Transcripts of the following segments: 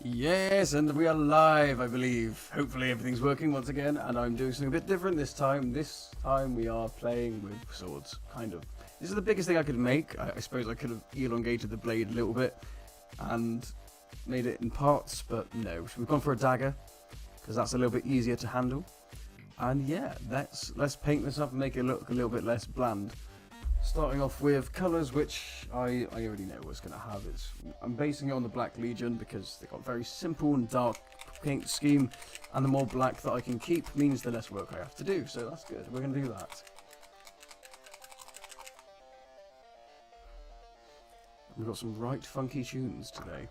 Yes, and we are live, I believe. Hopefully everything's working once again, and I'm doing something a bit different this time. This time we are playing with swords, kind of. This is the biggest thing I could make. I suppose I could have elongated the blade a little bit and made it in parts, but no. So we've gone for a dagger, because that's a little bit easier to handle. And yeah, let's paint this up and make it look a little bit less bland. Starting off with colours, which I already know what's going to have. I'm basing it on the Black Legion because they've got a very simple and dark paint scheme, and the more black that I can keep means the less work I have to do, so that's good. We're going to do that. We've got some right funky tunes today.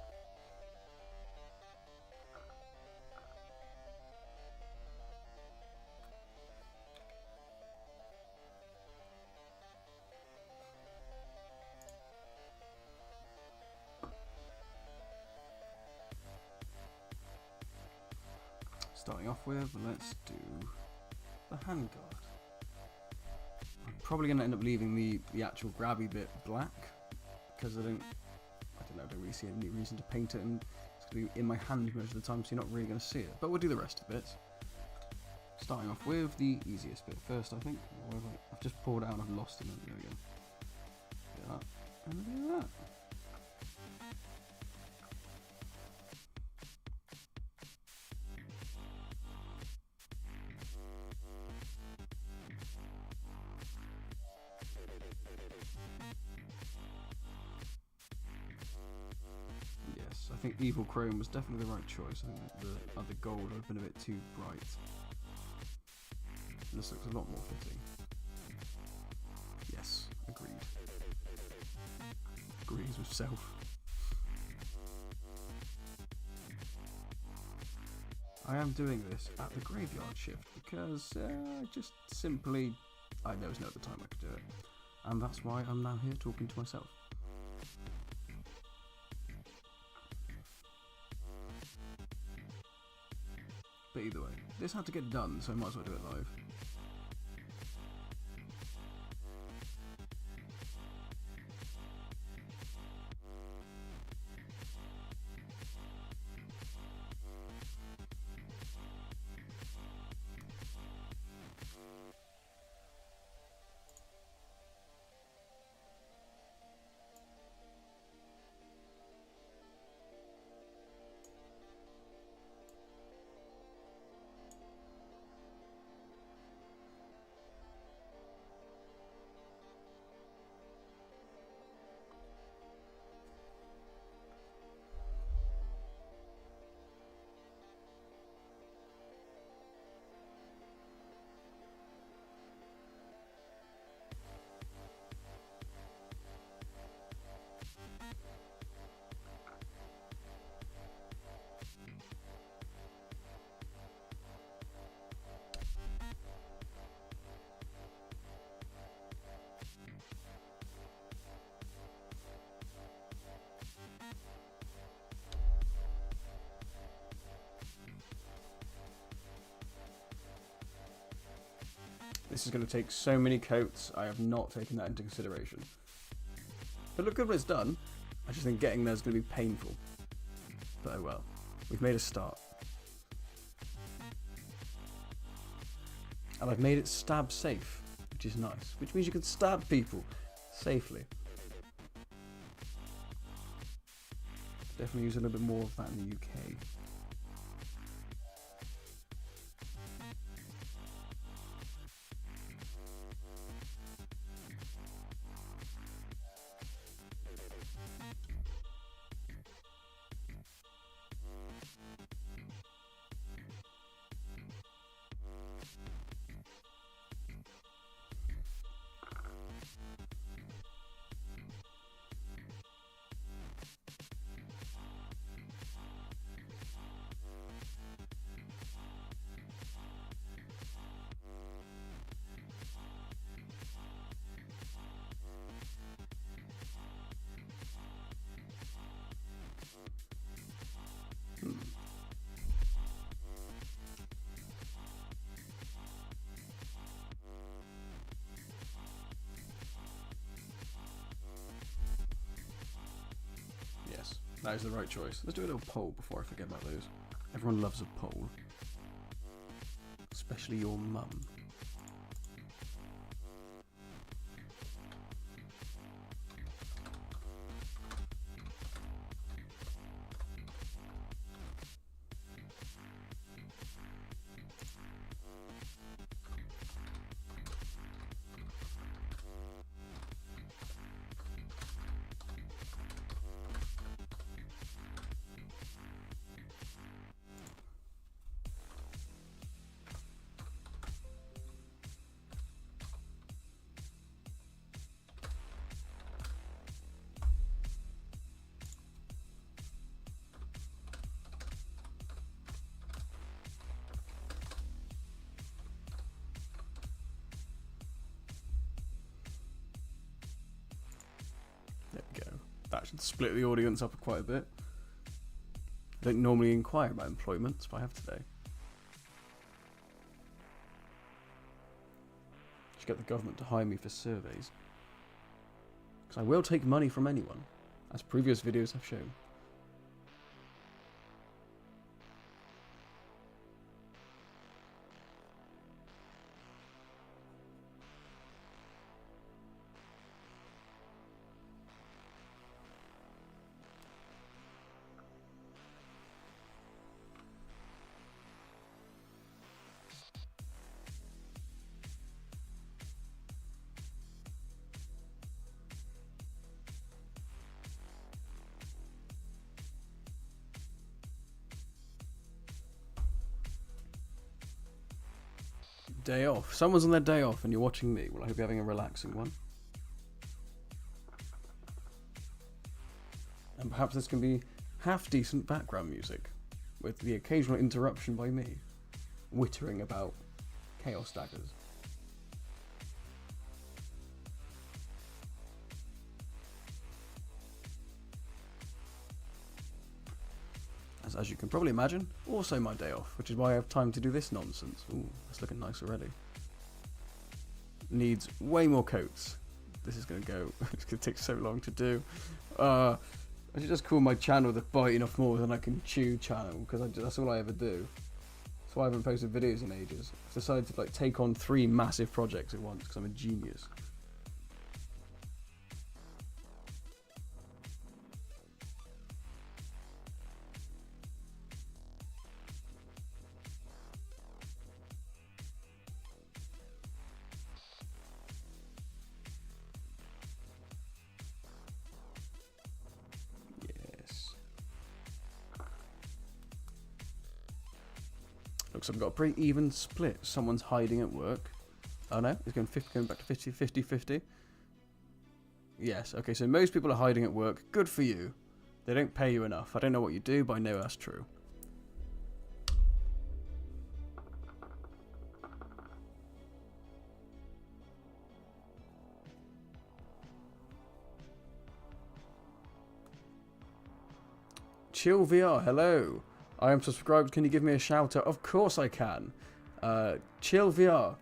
Starting off with, let's do the handguard. I'm probably going to end up leaving the actual grabby bit black, because I don't really see any reason to paint it, and it's going to be in my hand most of the time, so you're not really going to see it. But we'll do the rest of it. Starting off with the easiest bit first, I think. I've just poured out and I've lost it. There we go. Do that, and do that. I think Evil Chrome was definitely the right choice. I think the other gold would have been a bit too bright. This looks a lot more fitting. Yes, agreed. Agrees with self. I am doing this at the graveyard shift because just simply there was no other time I could do it. And that's why I'm now here talking to myself. But either way, this had to get done, so I might as well do it live. This is going to take so many coats, I have not taken that into consideration. But look good when it's done. I just think getting there is going to be painful. But oh well, we've made a start. And I've made it stab safe, which is nice. Which means you can stab people safely. Definitely use a little bit more of that in the UK. That is the right choice. Let's do a little poll before I forget about those. Everyone loves a poll. Especially your mum. There we go. That should split the audience up quite a bit. I don't normally inquire about employments, but I have today. Should get the government to hire me for surveys. Because I will take money from anyone, as previous videos have shown. Day off. Someone's on their day off and you're watching me. Well, I hope you're having a relaxing one. And perhaps this can be half-decent background music, with the occasional interruption by me, wittering about chaos daggers. As you can probably imagine, also my day off, which is why I have time to do this nonsense. Ooh, that's looking nice already. Needs way more coats. This is going to go, it's going to take so long to do. I should just call my channel the Biting Off More Than I Can Chew channel, because that's all I ever do. That's why I haven't posted videos in ages. I've decided to like take on 3 massive projects at once, because I'm a genius. Looks like I've got a pretty even split. Someone's hiding at work. Oh no, it's going back to 50, 50, 50. Yes, okay, so most people are hiding at work. Good for you. They don't pay you enough. I don't know what you do, but I know that's true. Chill VR, hello. I am subscribed. Can you give me a shout out? Of course I can. Chill VR.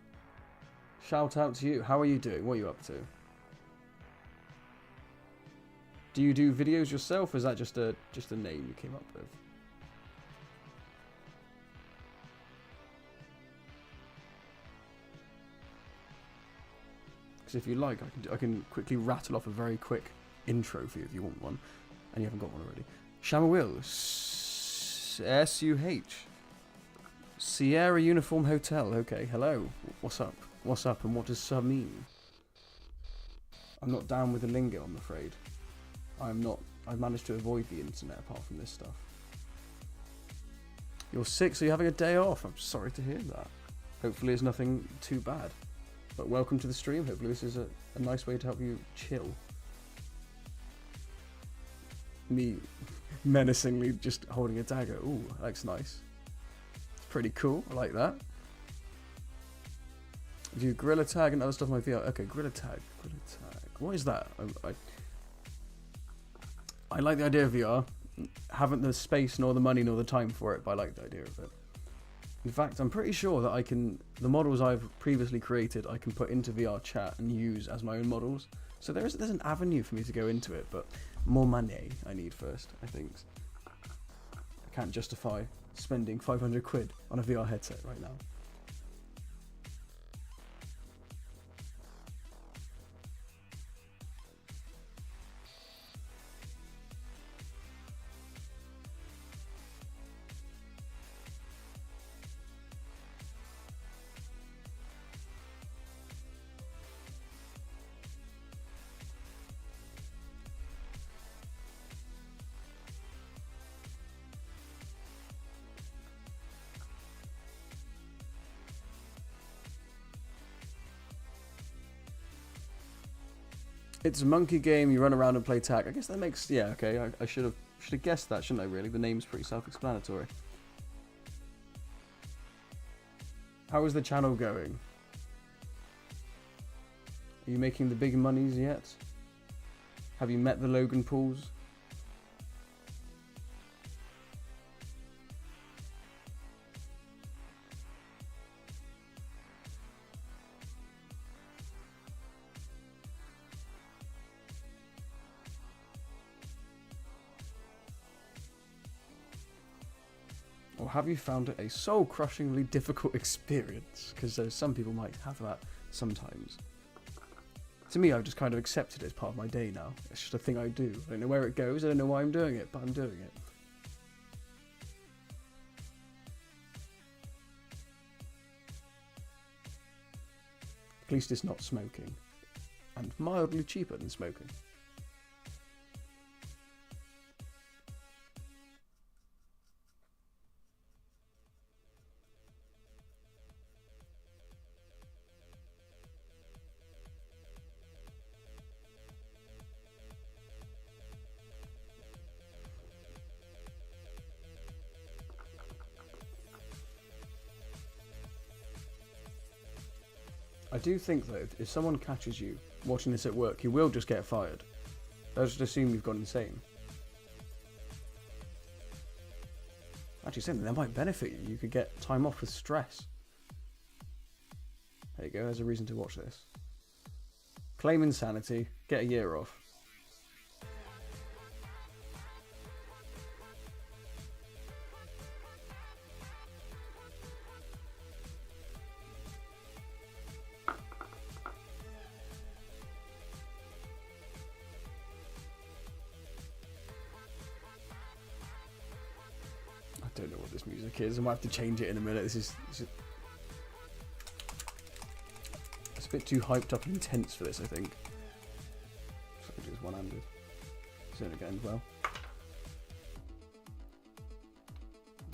Shout out to you. How are you doing? What are you up to? Do you do videos yourself, or is that just a name you came up with? Because if you like, I can quickly rattle off a very quick intro for you if you want one, and you haven't got one already. Shamawil. SUH. Sierra Uniform Hotel. Okay, hello. What's up? What's up, and what does sub mean? I'm not down with the lingo, I'm afraid. I'm not. I've managed to avoid the internet apart from this stuff. You're sick, so you're having a day off. I'm sorry to hear that. Hopefully it's nothing too bad. But welcome to the stream. Hopefully this is a nice way to help you chill. Me menacingly just holding a dagger. Ooh, that looks nice. It's pretty cool. I like that. Do gorilla tag and other stuff in my VR. Okay, gorilla tag. Gorilla tag. What is that? I like the idea of VR. Haven't the space nor the money nor the time for it, but I like the idea of it. In fact, I'm pretty sure that I can, the models I've previously created, I can put into VR chat and use as my own models. So there's an avenue for me to go into it, but more money I need first, I think. I can't justify spending 500 quid on a VR headset right now. It's a monkey game, you run around and play tag. I guess that makes, yeah, okay, I should have guessed that, shouldn't I, really? The name's pretty self-explanatory. How is the channel going? Are you making the big monies yet? Have you met the Logan Pauls? Or have you found it a soul-crushingly difficult experience? Because some people might have that sometimes. To me, I've just kind of accepted it as part of my day now. It's just a thing I do. I don't know where it goes, I don't know why I'm doing it, but I'm doing it. At least it's not smoking. And mildly cheaper than smoking. I do think though, if someone catches you watching this at work, you will just get fired. They'll just assume you've gone insane. Actually, something that might benefit you. You could get time off with stress. There you go, there's a reason to watch this. Claim insanity, get a year off. I don't know what this music is. I might have to change it in a minute. This is it's a bit too hyped up and intense for this, I think. So I can do this one-handed. So it again, well.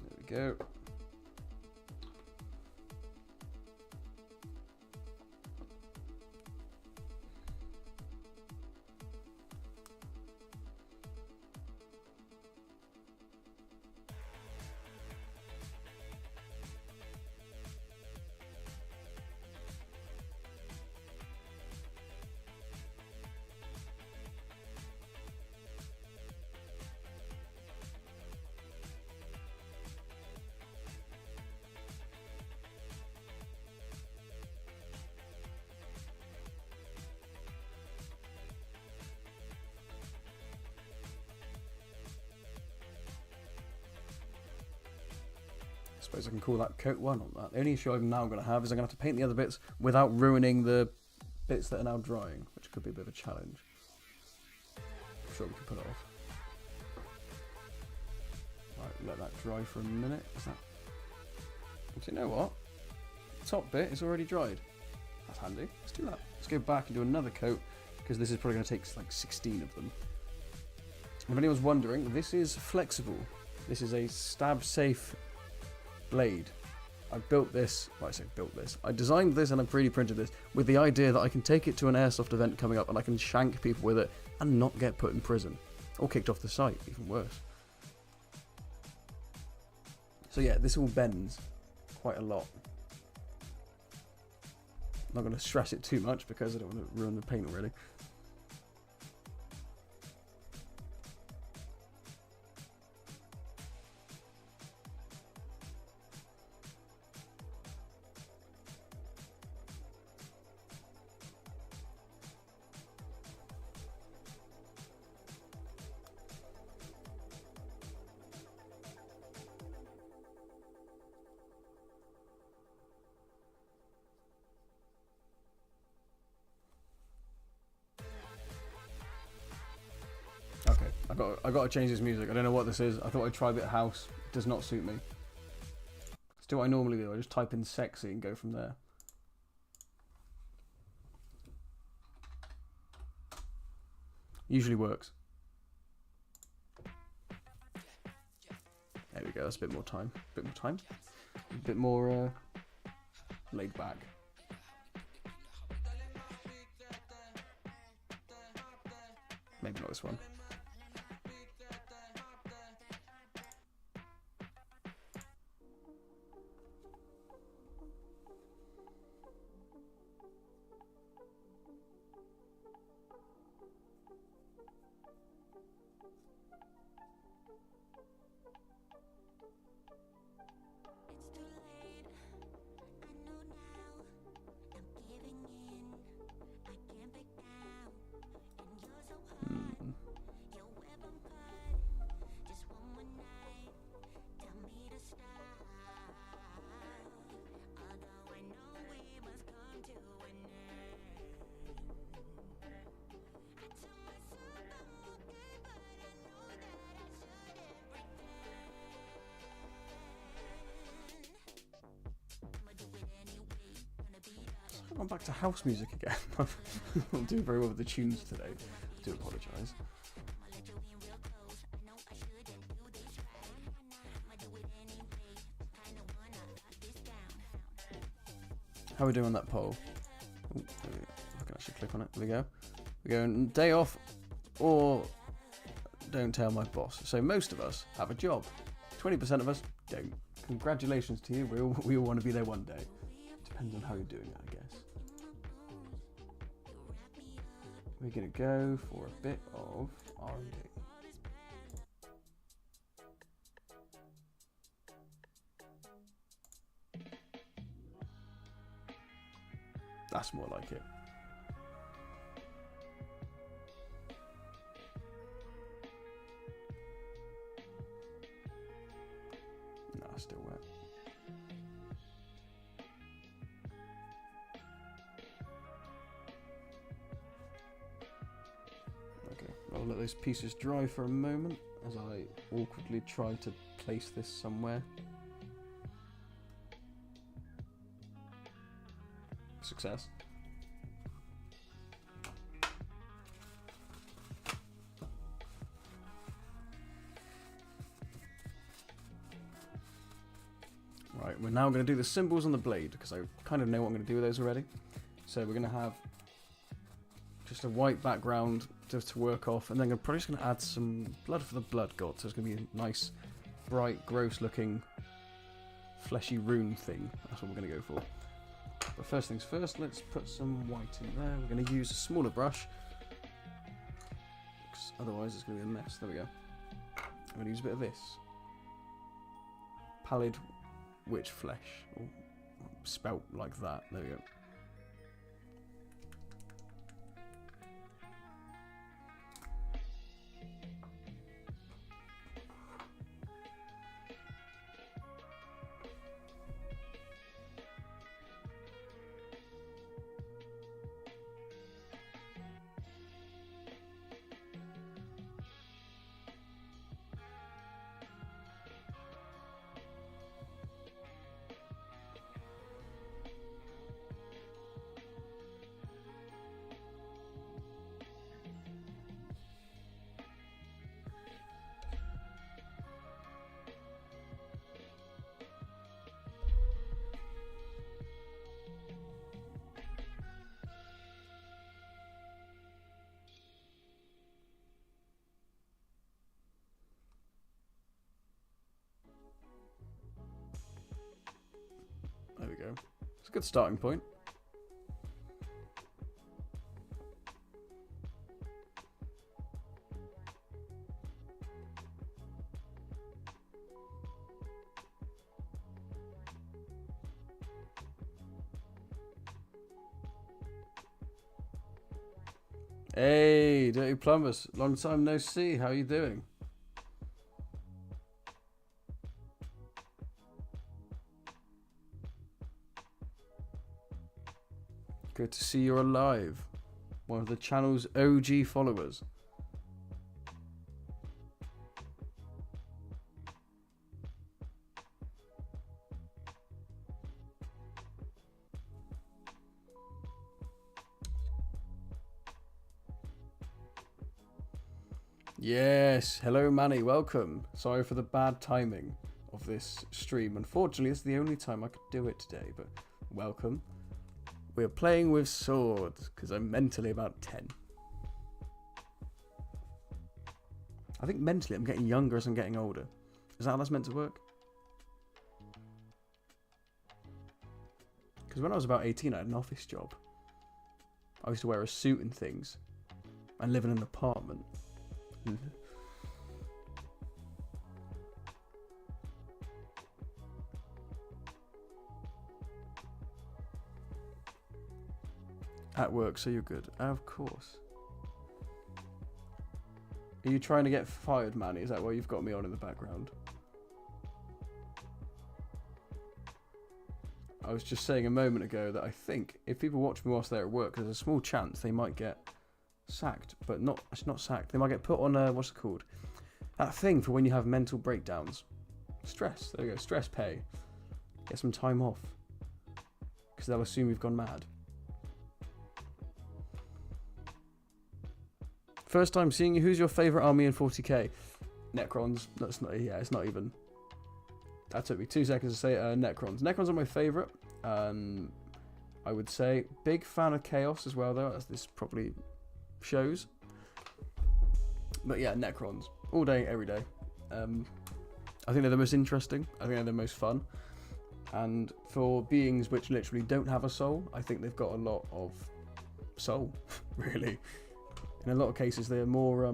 There we go. I suppose I can call that coat 1 on that. The only issue I'm now going to have is I'm going to have to paint the other bits without ruining the bits that are now drying, which could be a bit of a challenge. I'm sure we can pull it off. Right, let that dry for a minute. Is that... So you know what? The top bit is already dried. That's handy. Let's do that. Let's go back and do another coat, because this is probably going to take like 16 of them. If anyone's wondering, this is flexible. This is a stab-safe blade. I built this, well I say built this, I designed this and I 3D printed this with the idea that I can take it to an airsoft event coming up and I can shank people with it and not get put in prison. Or kicked off the site, even worse. So yeah, this all bends quite a lot. I'm not going to stress it too much because I don't want to ruin the paint already. I got to change this music. I don't know what this is. I thought I'd try a bit of house. It does not suit me. Let's do what I normally do. I just type in sexy and go from there. Usually works. There we go. That's a bit more time. A bit more laid back. Maybe not this one. I'm back to house music again. I'm not doing very well with the tunes today. I do apologise. How are we doing on that poll? Ooh, I can actually click on it. There we go. We're going day off or don't tell my boss. So most of us have a job. 20% of us don't. Congratulations to you. We all want to be there one day. Depends on how you're doing that, I guess. We're going to go for a bit of R&D. That's more like it. No, still wet. Okay, I'll let those pieces dry for a moment as I awkwardly try to place this somewhere. Success. Right, we're now going to do the symbols on the blade because I kind of know what I'm going to do with those already. So we're going to have just a white background just to work off, and then I'm probably just going to add some blood for the blood god. So it's going to be a nice, bright, gross looking, fleshy rune thing. That's what we're going to go for. But first things first, let's put some white in there. We're going to use a smaller brush, because otherwise it's going to be a mess. There we go. I'm going to use a bit of this. Pallid witch flesh, or spelt like that. There we go. There we go. It's a good starting point. Hey, Dirty Plumbers. Long time no see. How are you doing? Good to see you're alive. One of the channel's OG followers. Yes, hello Manny, welcome. Sorry for the bad timing of this stream. Unfortunately, it's the only time I could do it today, but welcome. We're playing with swords, because I'm mentally about 10. I think mentally I'm getting younger as I'm getting older. Is that how that's meant to work? Because when I was about 18, I had an office job. I used to wear a suit and things, and live in an apartment. At work, so you're good. Of course. Are you trying to get fired, Manny? Is that why you've got me on in the background? I was just saying a moment ago that I think if people watch me whilst they're at work, there's a small chance they might get sacked, but not sacked. They might get put on what's it called? That thing for when you have mental breakdowns. Stress. There you go. Stress pay. Get some time off. Because they'll assume you've gone mad. First time seeing you. Who's your favourite army in 40k? Necrons. That's not. Yeah, it's not even. That took me 2 seconds to say Necrons. Necrons are my favourite. I would say big fan of Chaos as well, though, as this probably shows. But yeah, Necrons all day, every day. I think they're the most interesting. I think they're the most fun. And for beings which literally don't have a soul, I think they've got a lot of soul, really. In a lot of cases, they're more.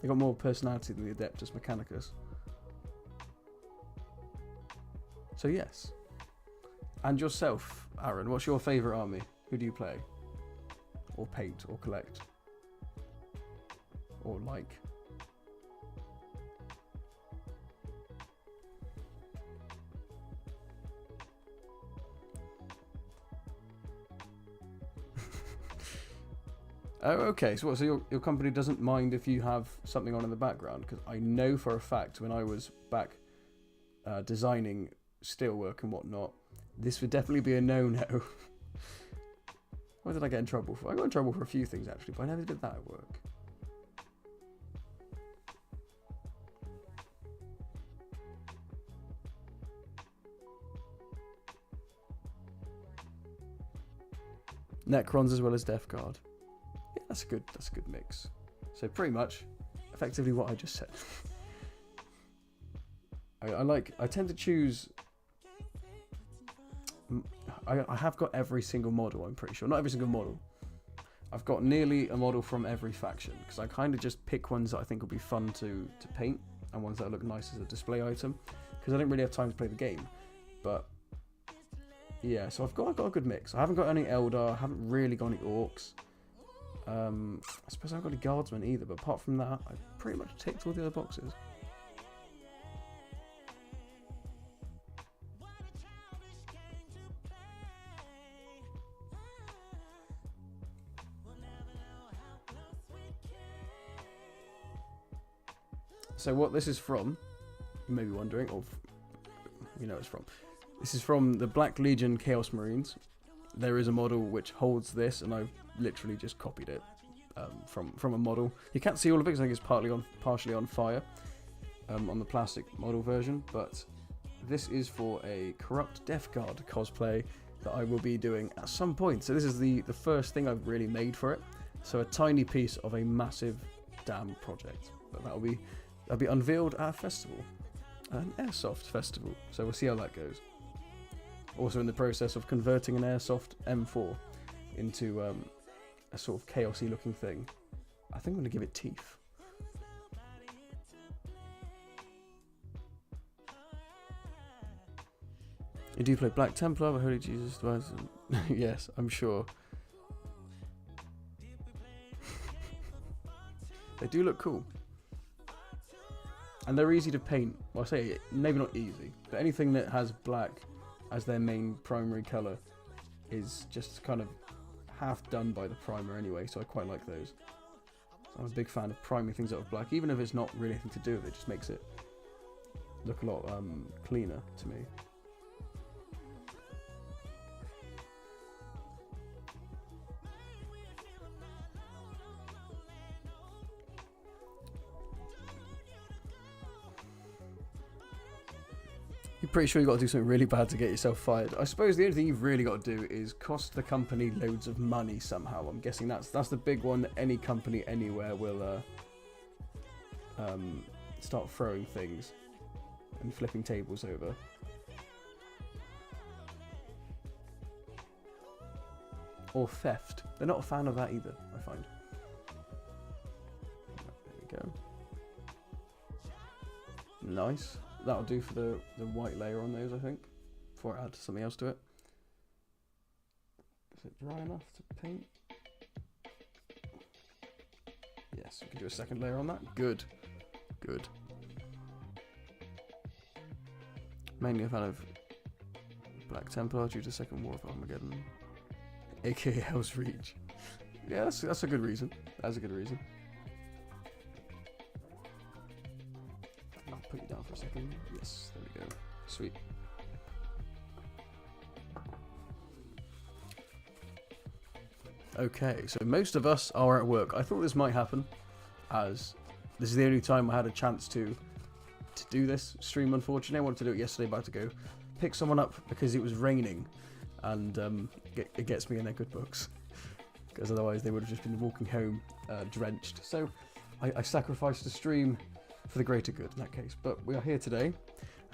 They got more personality than the Adeptus Mechanicus. So yes. And yourself, Aaron, what's your favourite army? Who do you play? Or paint, or collect? Or like? Oh, okay. So what? So your company doesn't mind if you have something on in the background? Because I know for a fact when I was back designing steelwork and whatnot, this would definitely be a no-no. What did I get in trouble for? I got in trouble for a few things actually, but I never did that at work. Necrons as well as Death Guard. Yeah, that's a good mix. So pretty much, effectively what I just said. I tend to choose. I have got every single model. I'm pretty sure, not every single model. I've got nearly a model from every faction because I kind of just pick ones that I think will be fun to paint and ones that look nice as a display item because I don't really have time to play the game. But yeah, so I've got a good mix. I haven't got any Eldar. I haven't really got any Orcs. I suppose I haven't got any Guardsmen either. But apart from that, I pretty much ticked all the other boxes. So what this is from, you may be wondering, or you know it's from. This is from the Black Legion Chaos Marines. There is a model which holds this, and I've literally just copied it from a model. You can't see all of it because I think it's partially on fire on the plastic model version, but this is for a Corrupt Death Guard cosplay that I will be doing at some point. So this is the first thing I've really made for it. So a tiny piece of a massive damn project, but that'll be unveiled at a festival, an airsoft festival. So we'll see how that goes. Also in the process of converting an airsoft M4 into a sort of chaosy looking thing. I think I'm going to give it teeth. You do play Black Templar, but Holy Jesus. Yes, I'm sure. They do look cool. And they're easy to paint. Well, I say maybe not easy, but anything that has black as their main primary colour is just kind of half done by the primer anyway, so I quite like those. So I'm a big fan of priming things out with black, even if it's not really anything to do with it, just makes it look a lot cleaner to me. You're pretty sure you've got to do something really bad to get yourself fired. I suppose the only thing you've really got to do is cost the company loads of money somehow. I'm guessing that's the big one that any company anywhere will start throwing things and flipping tables over. Or theft. They're not a fan of that either, I find. There we go. Nice. That'll do for the white layer on those, I think. Before I add something else to it. Is it dry enough to paint? Yes, we can do a second layer on that. Good. Good. Mainly a fan of Black Templar due to Second War of Armageddon. aka Hell's Reach. Yeah, that's a good reason. That's a good reason. I'll put you down for a second. Yes, there we go. Sweet. Okay, so most of us are at work. I thought this might happen, as this is the only time I had a chance to do this stream, unfortunately. I wanted to do it yesterday, but I had to go pick someone up because it was raining, and it gets me in their good books, because otherwise they would have just been walking home drenched. So I sacrificed a stream for the greater good in that case. But we are here today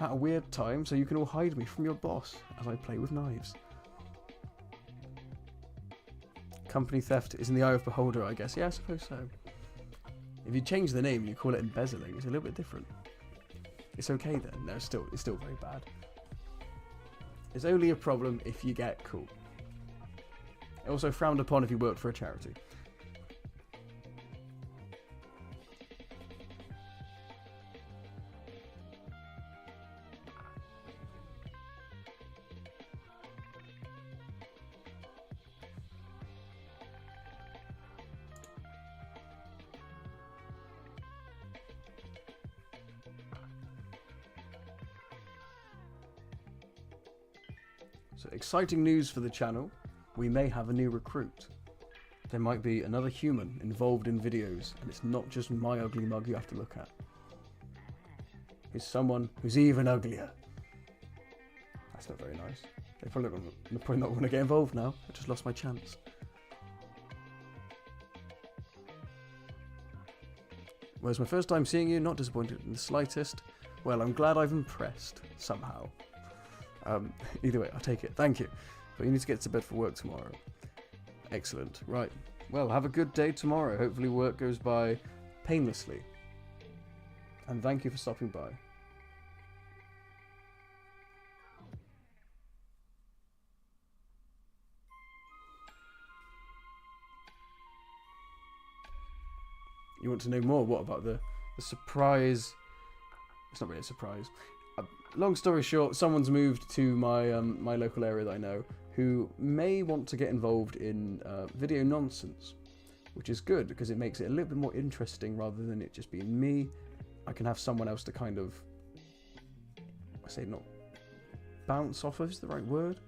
at a weird time, so you can all hide me from your boss as I play with knives. Company theft is in the eye of beholder, I guess. Yeah, I suppose so. If you change the name and you call it embezzling, it's a little bit different. It's okay then. No, it's still very bad. It's only a problem if you get caught. Also frowned upon if you worked for a charity. So exciting news for the channel. We may have a new recruit. There might be another human involved in videos, and it's not just my ugly mug you have to look at. It's someone who's even uglier. That's not very nice. They're probably not going to get involved now. I just lost my chance. Well, it's my first time seeing you, not disappointed in the slightest. Well, I'm glad I've impressed, somehow. Either way, I'll take it. Thank you. But you need to get to bed for work tomorrow. Excellent. Right. Well, have a good day tomorrow. Hopefully work goes by painlessly. And thank you for stopping by. You want to know more? What about the surprise? It's not really a surprise. Long story short, someone's moved to my my local area that I know who may want to get involved in video nonsense, which is good because it makes it a little bit more interesting rather than it just being me. I can have someone else to kind of, I say not bounce off of is the right word.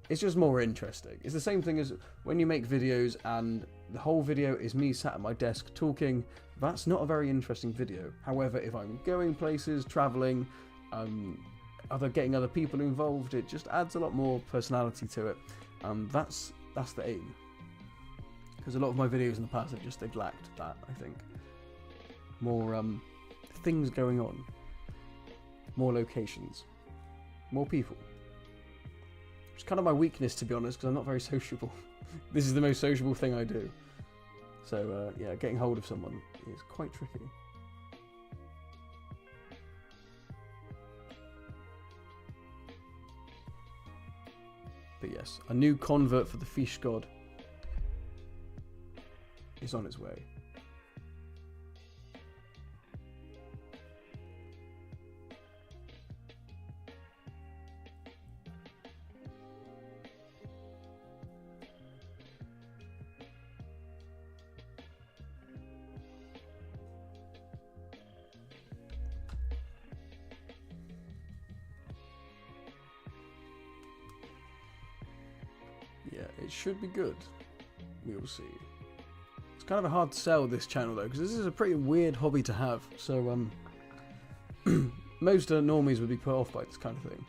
It's just more interesting. It's the same thing as when you make videos and the whole video is me sat at my desk talking. That's not a very interesting video. However, if I'm going places, traveling, getting other people involved, it just adds a lot more personality to it. That's the aim. Because a lot of my videos in the past they've lacked that, I think. More things going on, more locations, more people. It's kind of my weakness, to be honest, because I'm not very sociable. This is the most sociable thing I do. So yeah, getting hold of someone is quite tricky. But yes, a new convert for the fish god is on its way. Yeah, it should be good. We'll see. It's kind of a hard sell, this channel, though, because this is a pretty weird hobby to have. So, most normies would be put off by this kind of thing.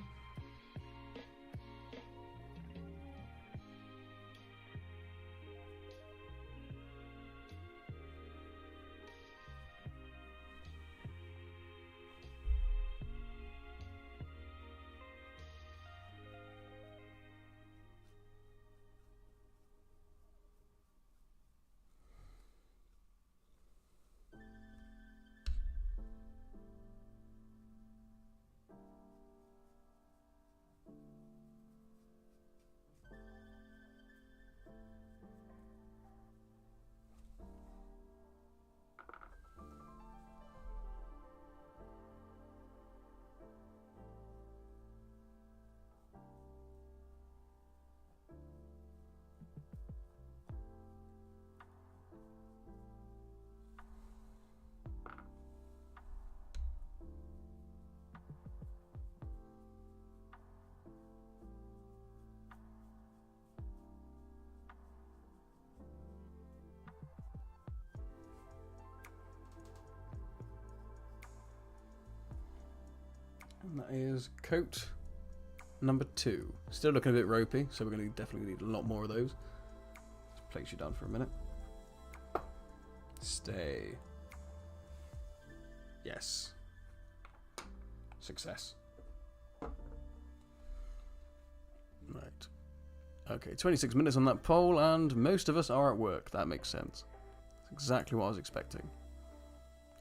And that is coat number 2. Still looking a bit ropey, so we're going to definitely need a lot more of those. Let's place you down for a minute. Stay. Yes. Success. Right. Okay, 26 minutes on that poll, and most of us are at work. That makes sense. That's exactly what I was expecting.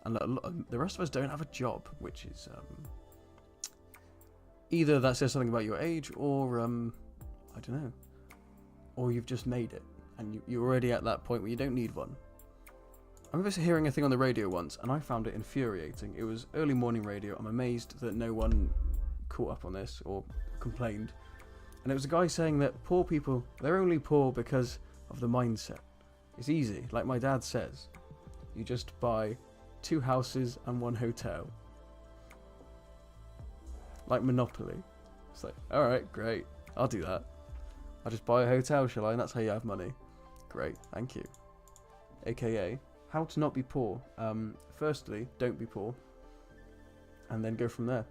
And the rest of us don't have a job, which is... either that says something about your age, or, I don't know. Or you've just made it, and you're already at that point where you don't need one. I remember hearing a thing on the radio once, and I found it infuriating. It was early morning radio. I'm amazed that no one caught up on this, or complained. And it was a guy saying that poor people, they're only poor because of the mindset. It's easy, like my dad says. You just buy 2 houses and 1 hotel. Like Monopoly. It's like, alright, great. I'll do that. I'll just buy a hotel, shall I? And that's how you have money. Great, thank you. AKA, how to not be poor. Firstly, don't be poor. And then go from there.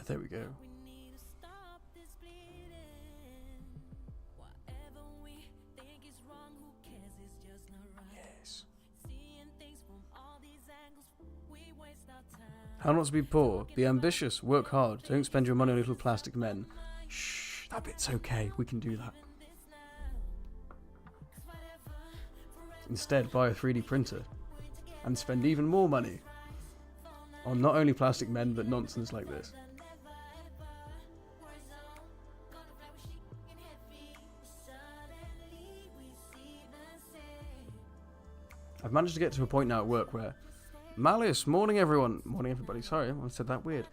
There we go. Yes. How not to be poor? Be ambitious, work hard, don't spend your money on little plastic men. Shh, that bit's okay, we can do that. Instead, buy a 3D printer and spend even more money on not only plastic men, but nonsense like this. I've managed to get to a point now at work where... Malice, morning everyone. Morning everybody. Sorry, I said that weird.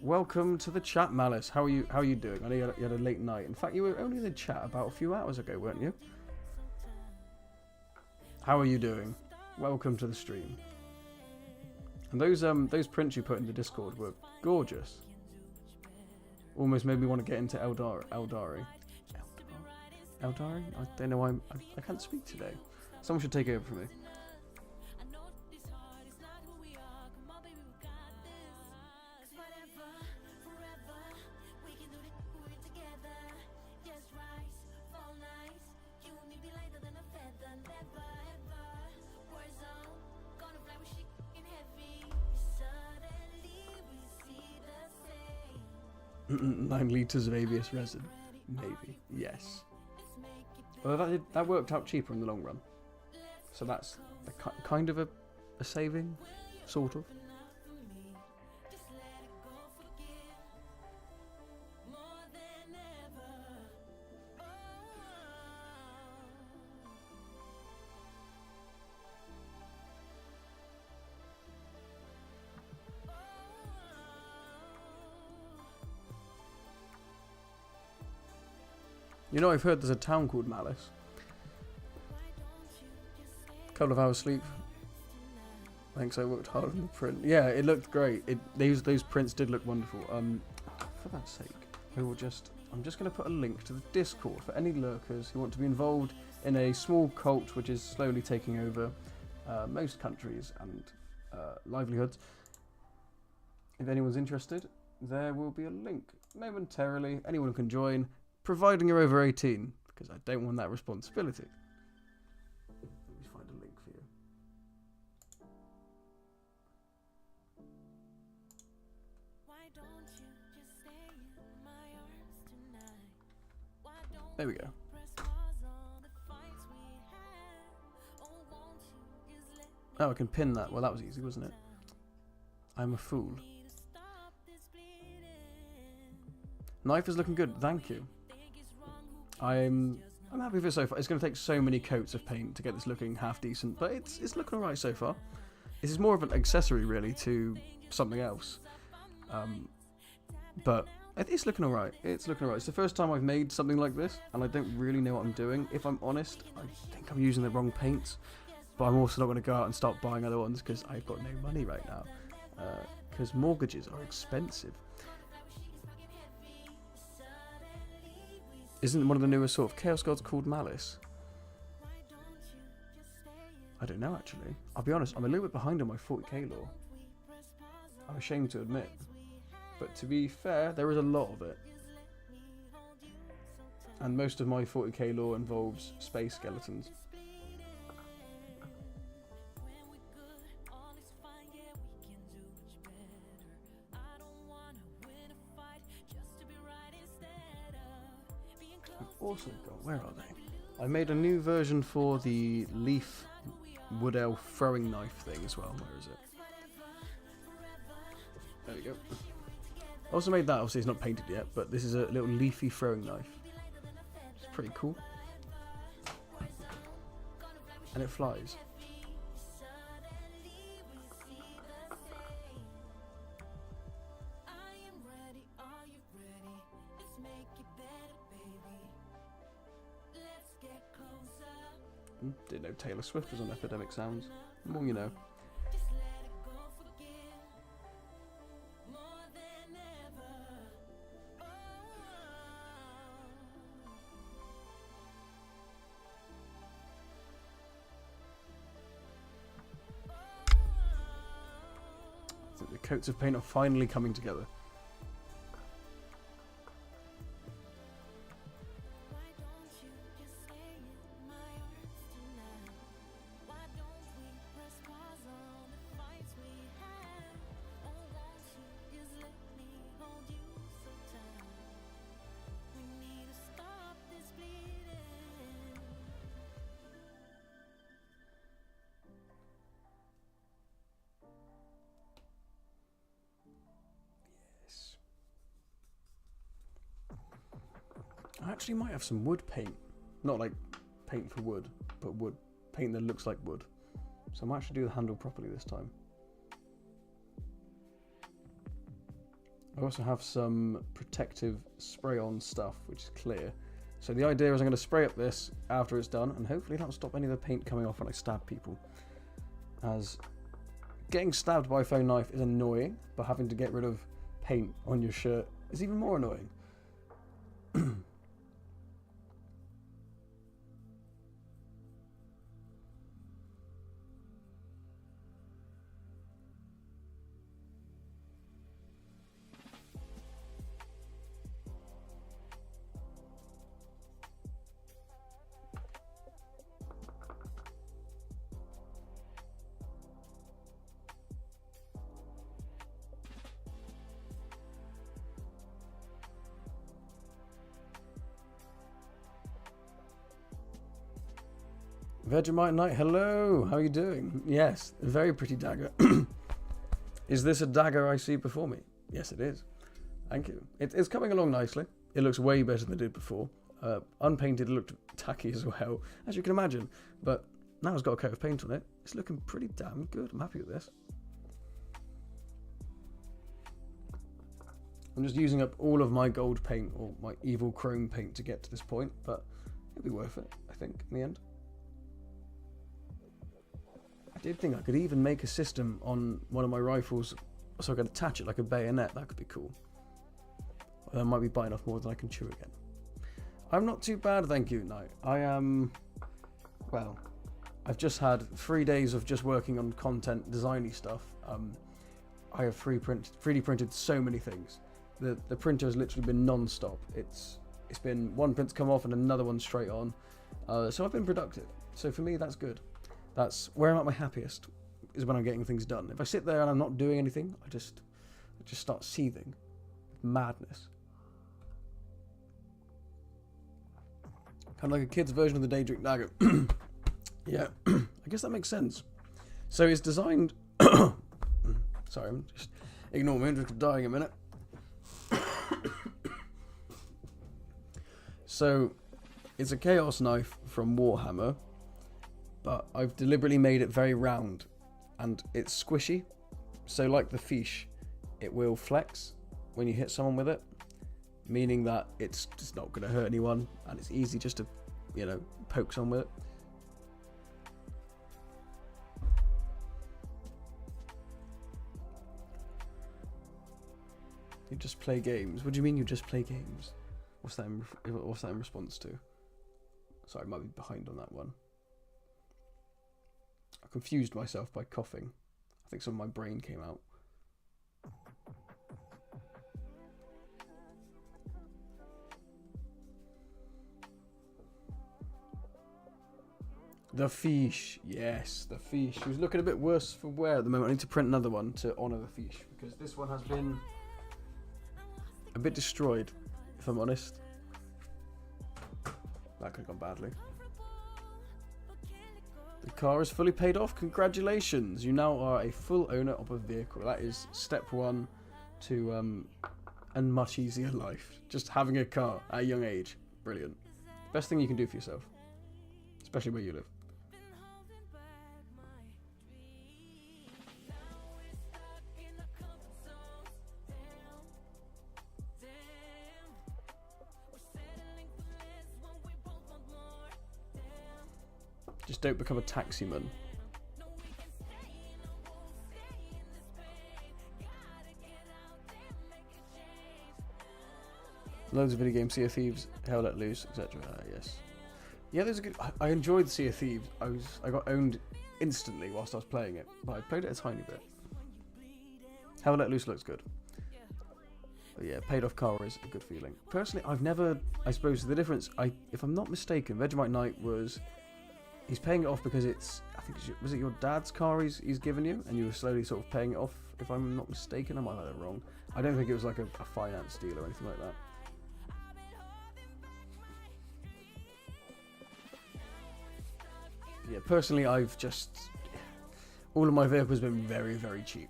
Welcome to the chat, Malice. How are you doing? I know you had a late night. In fact, you were only in the chat about a few hours ago, weren't you? How are you doing? Welcome to the stream. And those prints you put in the Discord were gorgeous. Almost made me want to get into Eldari. Eldari? I don't know why I can't speak today. Someone should take over for me. 9 litres of ABS resin. Maybe. Yes. Well, that worked out cheaper in the long run. So that's kind of a saving, sort of. You know, I've heard there's a town called Malice. Couple of hours sleep. Thanks, I worked hard on the print. Yeah, it looked great. Those prints did look wonderful. For that sake, I'm just going to put a link to the Discord for any lurkers who want to be involved in a small cult which is slowly taking over most countries and livelihoods. If anyone's interested, there will be a link momentarily. Anyone can join, providing you're over 18, because I don't want that responsibility. Let me find a link for you. There we go. Oh, I can pin that. Well, that was easy, wasn't it? I'm a fool. Knife is looking good. Thank you. I'm happy with it so far. It's going to take so many coats of paint to get this looking half decent, but it's looking alright so far. This is more of an accessory, really, to something else. But it's looking alright. It's looking alright. It's the first time I've made something like this, and I don't really know what I'm doing. If I'm honest, I think I'm using the wrong paints, but I'm also not going to go out and start buying other ones because I've got no money right now. Because mortgages are expensive. Isn't one of the newest sort of Chaos Gods called Malice? I don't know, actually. I'll be honest, I'm a little bit behind on my 40k lore. I'm ashamed to admit. But to be fair, there is a lot of it. And most of my 40k lore involves space skeletons. I've also got, where are they? I made a new version for the leaf wood elf throwing knife thing as well. Where is it? There we go. I also made that, obviously it's not painted yet, but this is a little leafy throwing knife. It's pretty cool. And it flies. Didn't know Taylor Swift was on Epidemic Sounds. The more you know. I think the coats of paint are finally coming together. I actually might have some wood paint. Not like paint for wood, but wood paint that looks like wood. So I might actually do the handle properly this time. I also have some protective spray-on stuff, which is clear. So the idea is I'm going to spray up this after it's done, and hopefully that'll stop any of the paint coming off when I stab people. As getting stabbed by a foam knife is annoying, but having to get rid of paint on your shirt is even more annoying. Vegemite Knight, hello. How are you doing? Yes, a very pretty dagger. Is this a dagger I see before me? Yes, it is. Thank you. It's coming along nicely. It looks way better than it did before. Unpainted, it looked tacky as well, as you can imagine. But now it's got a coat of paint on it. It's looking pretty damn good. I'm happy with this. I'm just using up all of my gold paint, or my evil chrome paint, to get to this point. But it'll be worth it, I think, in the end. I did think I could even make a system on one of my rifles so I could attach it like a bayonet. That could be cool. I might be biting off more than I can chew again. I'm not too bad, thank you. No, I am. Well, I've just had 3 days of just working on content, designy stuff. I have 3D printed so many things. The printer has literally been non-stop. It's been one print's come off and another one straight on. So I've been productive. So for me, that's good. That's where I'm at my happiest, is when I'm getting things done. If I sit there and I'm not doing anything, I just start seething with madness. Kind of like a kid's version of the Daedric Dagger. Yeah, I guess that makes sense. So it's designed... Sorry, I'm just... Ignore me, I'm just dying a minute. So, it's a Chaos knife from Warhammer, but I've deliberately made it very round, and it's squishy. So like the fiche, it will flex when you hit someone with it, meaning that it's just not going to hurt anyone, and it's easy just to, you know, poke someone with it. You just play games? What do you mean you just play games? What's that in response to? Sorry, I might be behind on that one. I confused myself by coughing. I think some of my brain came out. The fiche, yes, the fiche. She was looking a bit worse for wear at the moment. I need to print another one to honour the fiche, because this one has been a bit destroyed, if I'm honest. That could have gone badly. The car is fully paid off. Congratulations. You now are a full owner of a vehicle. That is step one to a much easier life. Just having a car at a young age. Brilliant. Best thing you can do for yourself. Especially where you live. Just don't become a taximan. Loads of video games, Sea of Thieves, Hell Let Loose, etc. Yes. Yeah, there's a good... I enjoyed Sea of Thieves. I got owned instantly whilst I was playing it, but I played it a tiny bit. Hell Let Loose looks good. But yeah, paid off car is a good feeling. Personally, I've never... I suppose the difference... if I'm not mistaken, Vegemite Knight was... He's paying it off because it's... I think was it your dad's car he's given you? And you were slowly sort of paying it off, if I'm not mistaken. I might have that wrong. I don't think it was like a finance deal or anything like that. Yeah, personally, I've just... All of my vehicles have been very, very cheap.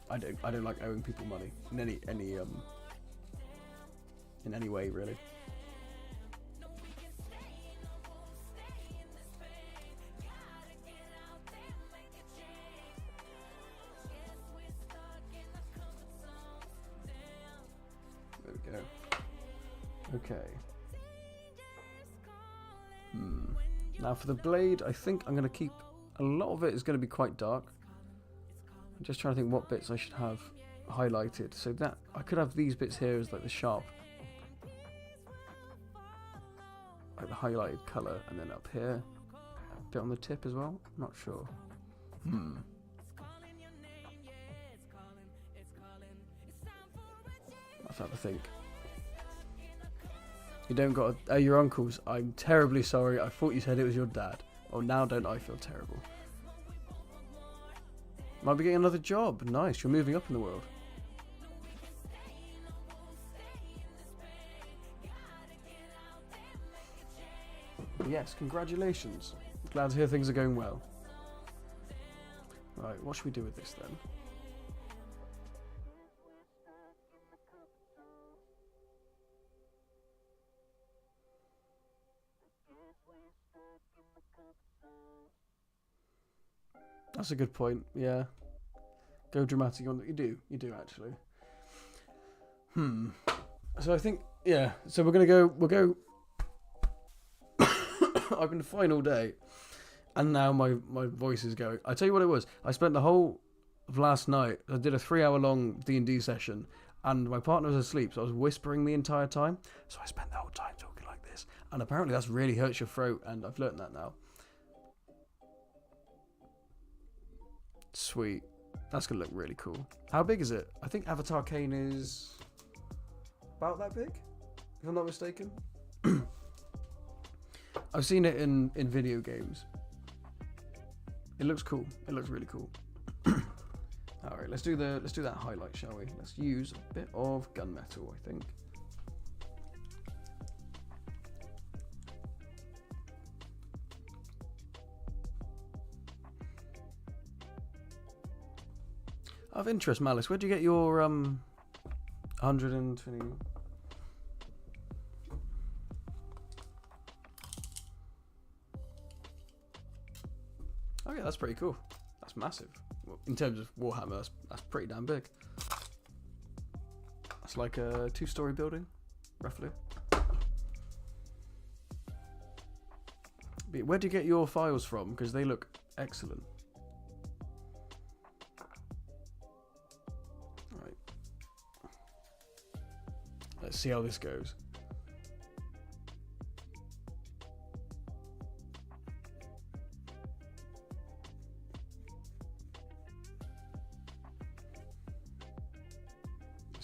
I don't like owing people money in any way, really. There we go. Okay. Now for the blade, I think I'm going to keep... A lot of it is going to be quite dark. I'm just trying to think what bits I should have highlighted. So that I could have these bits here as like the sharp, like the highlighted colour, and then up here, a bit on the tip as well. I'm not sure. Let's have a think. You don't got your uncles. I'm terribly sorry. I thought you said it was your dad. Oh, now don't I feel terrible. Might be getting another job. Nice, you're moving up in the world. Yes, congratulations. Glad to hear things are going well. Right, what should we do with this then? That's a good point, yeah. Go dramatic on that. You do actually. So I think, yeah, so we'll go I've been fine all day, and now my voice is going. I tell you what it was. I spent the whole of last night. I did a 3-hour-long D&D session, and my partner was asleep, so I was whispering the entire time. So I spent the whole time talking like this, and apparently that's really hurts your throat, and I've learnt that now. Sweet, that's gonna look really cool. How big is it? I think Avatar Kane is about that big, if I'm not mistaken. I've seen it in video games. It looks cool. It looks really cool. All right, let's do that highlight, shall we? Let's use a bit of gunmetal, I think. Of interest, Malice, where'd you get your 120? Oh yeah, that's pretty cool. That's massive. Well, in terms of Warhammer, that's pretty damn big. That's like a 2-story building, roughly. But where do you get your files from? Because they look excellent. Right. Let's see how this goes.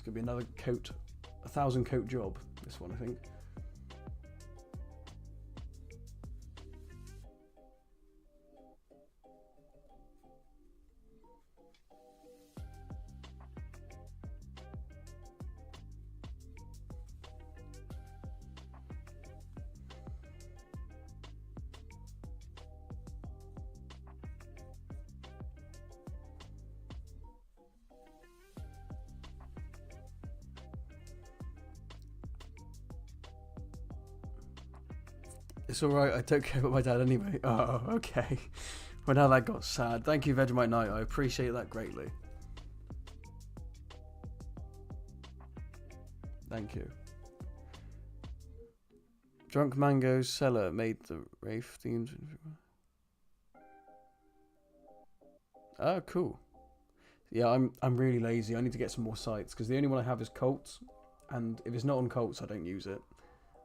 Could be another coat, 1,000 coat job, this one I think. It's alright, I don't care about my dad anyway. Oh, okay. Well, now that got sad. Thank you, Vegemite Knight. I appreciate that greatly. Thank you. Drunk Mango's seller made the Wraith themes. Oh, cool. Yeah, I'm really lazy. I need to get some more sites because the only one I have is Colts, and if it's not on Colts, I don't use it.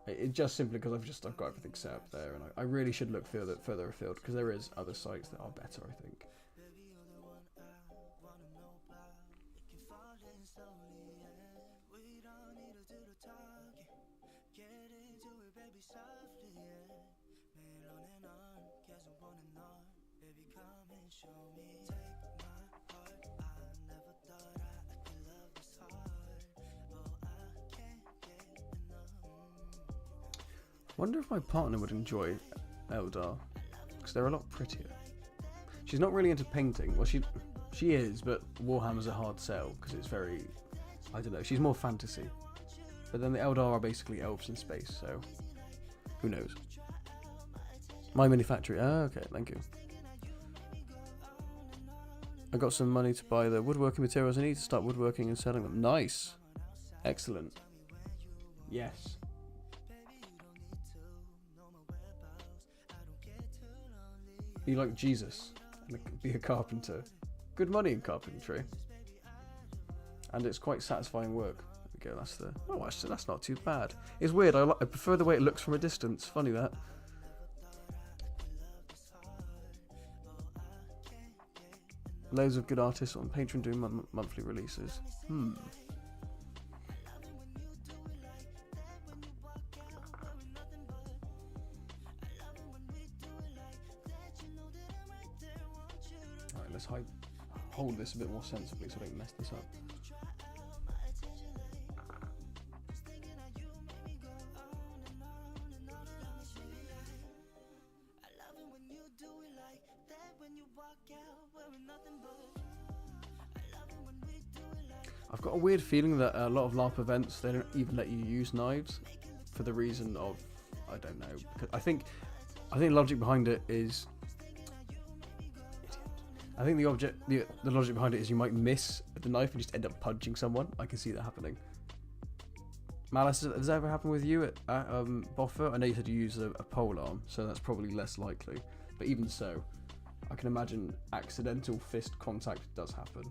It just simply because I've got everything set up there, and I really should look further afield because there is other sites that are better, I think. Wonder if my partner would enjoy Eldar, because they're a lot prettier. She's not really into painting. Well, she is, but Warhammer's a hard sell because it's very, I don't know. She's more fantasy, but then the Eldar are basically elves in space, so who knows? My manufacturing. Oh, okay, thank you. I got some money to buy the woodworking materials I need to start woodworking and selling them. Nice, excellent. Yes. Be like Jesus and be a carpenter. Good money in carpentry, and it's quite satisfying work. There we go. That's the. Oh, actually, that's not too bad. It's weird. I prefer the way it looks from a distance. Funny that. Loads of good artists on Patreon doing monthly releases. Let's hold this a bit more sensibly so I don't mess this up. I've got a weird feeling that a lot of LARP events, they don't even let you use knives for the reason of, I don't know. I think the logic behind it is, I think the logic behind it is you might miss the knife and just end up punching someone. I can see that happening. Malice, has that ever happened with you at Boffer? I know you said you use a pole arm, so that's probably less likely. But even so, I can imagine accidental fist contact does happen.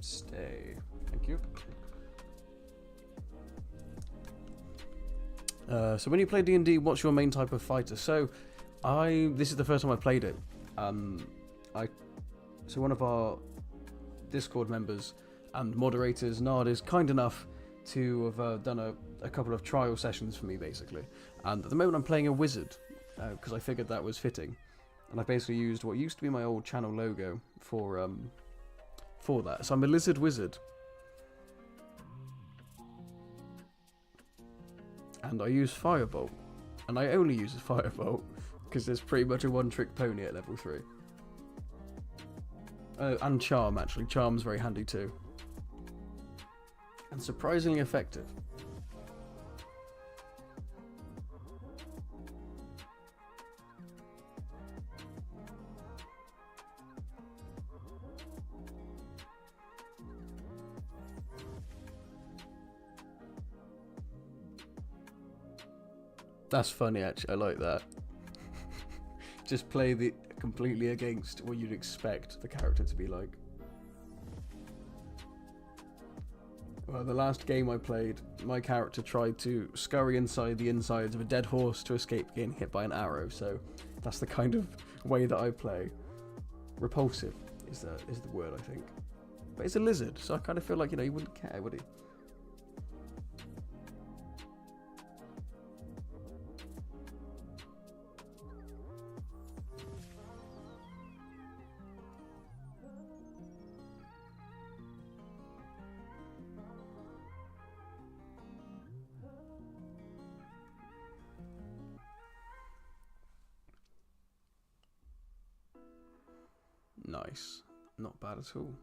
Stay. Thank you. So when you play D&D, what's your main type of fighter? So, this is the first time I played it. So one of our Discord members and moderators, Nard, is kind enough to have done a couple of trial sessions for me, basically. And at the moment I'm playing a wizard, because I figured that was fitting. And I basically used what used to be my old channel logo for that. So I'm a lizard wizard. And I use Firebolt. And I only use Firebolt because there's pretty much a one-trick pony at level 3. And Charm, actually. Charm's very handy too. And surprisingly effective. That's funny, actually. I like that. Just play the completely against what you'd expect the character to be like. Well, the last game I played, my character tried to scurry inside the insides of a dead horse to escape getting hit by an arrow, so that's the kind of way that I play. Repulsive is the word, I think. But it's a lizard, so I kind of feel like, he wouldn't care, would he? Nice. Not bad at all.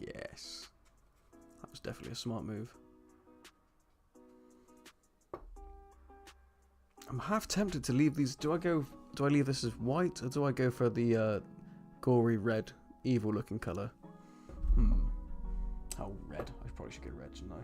Yes. That was definitely a smart move. I'm half tempted to leave these. Do I leave this as white, or do I go for the gory red, evil looking colour? Oh, red. I probably should get red, shouldn't I?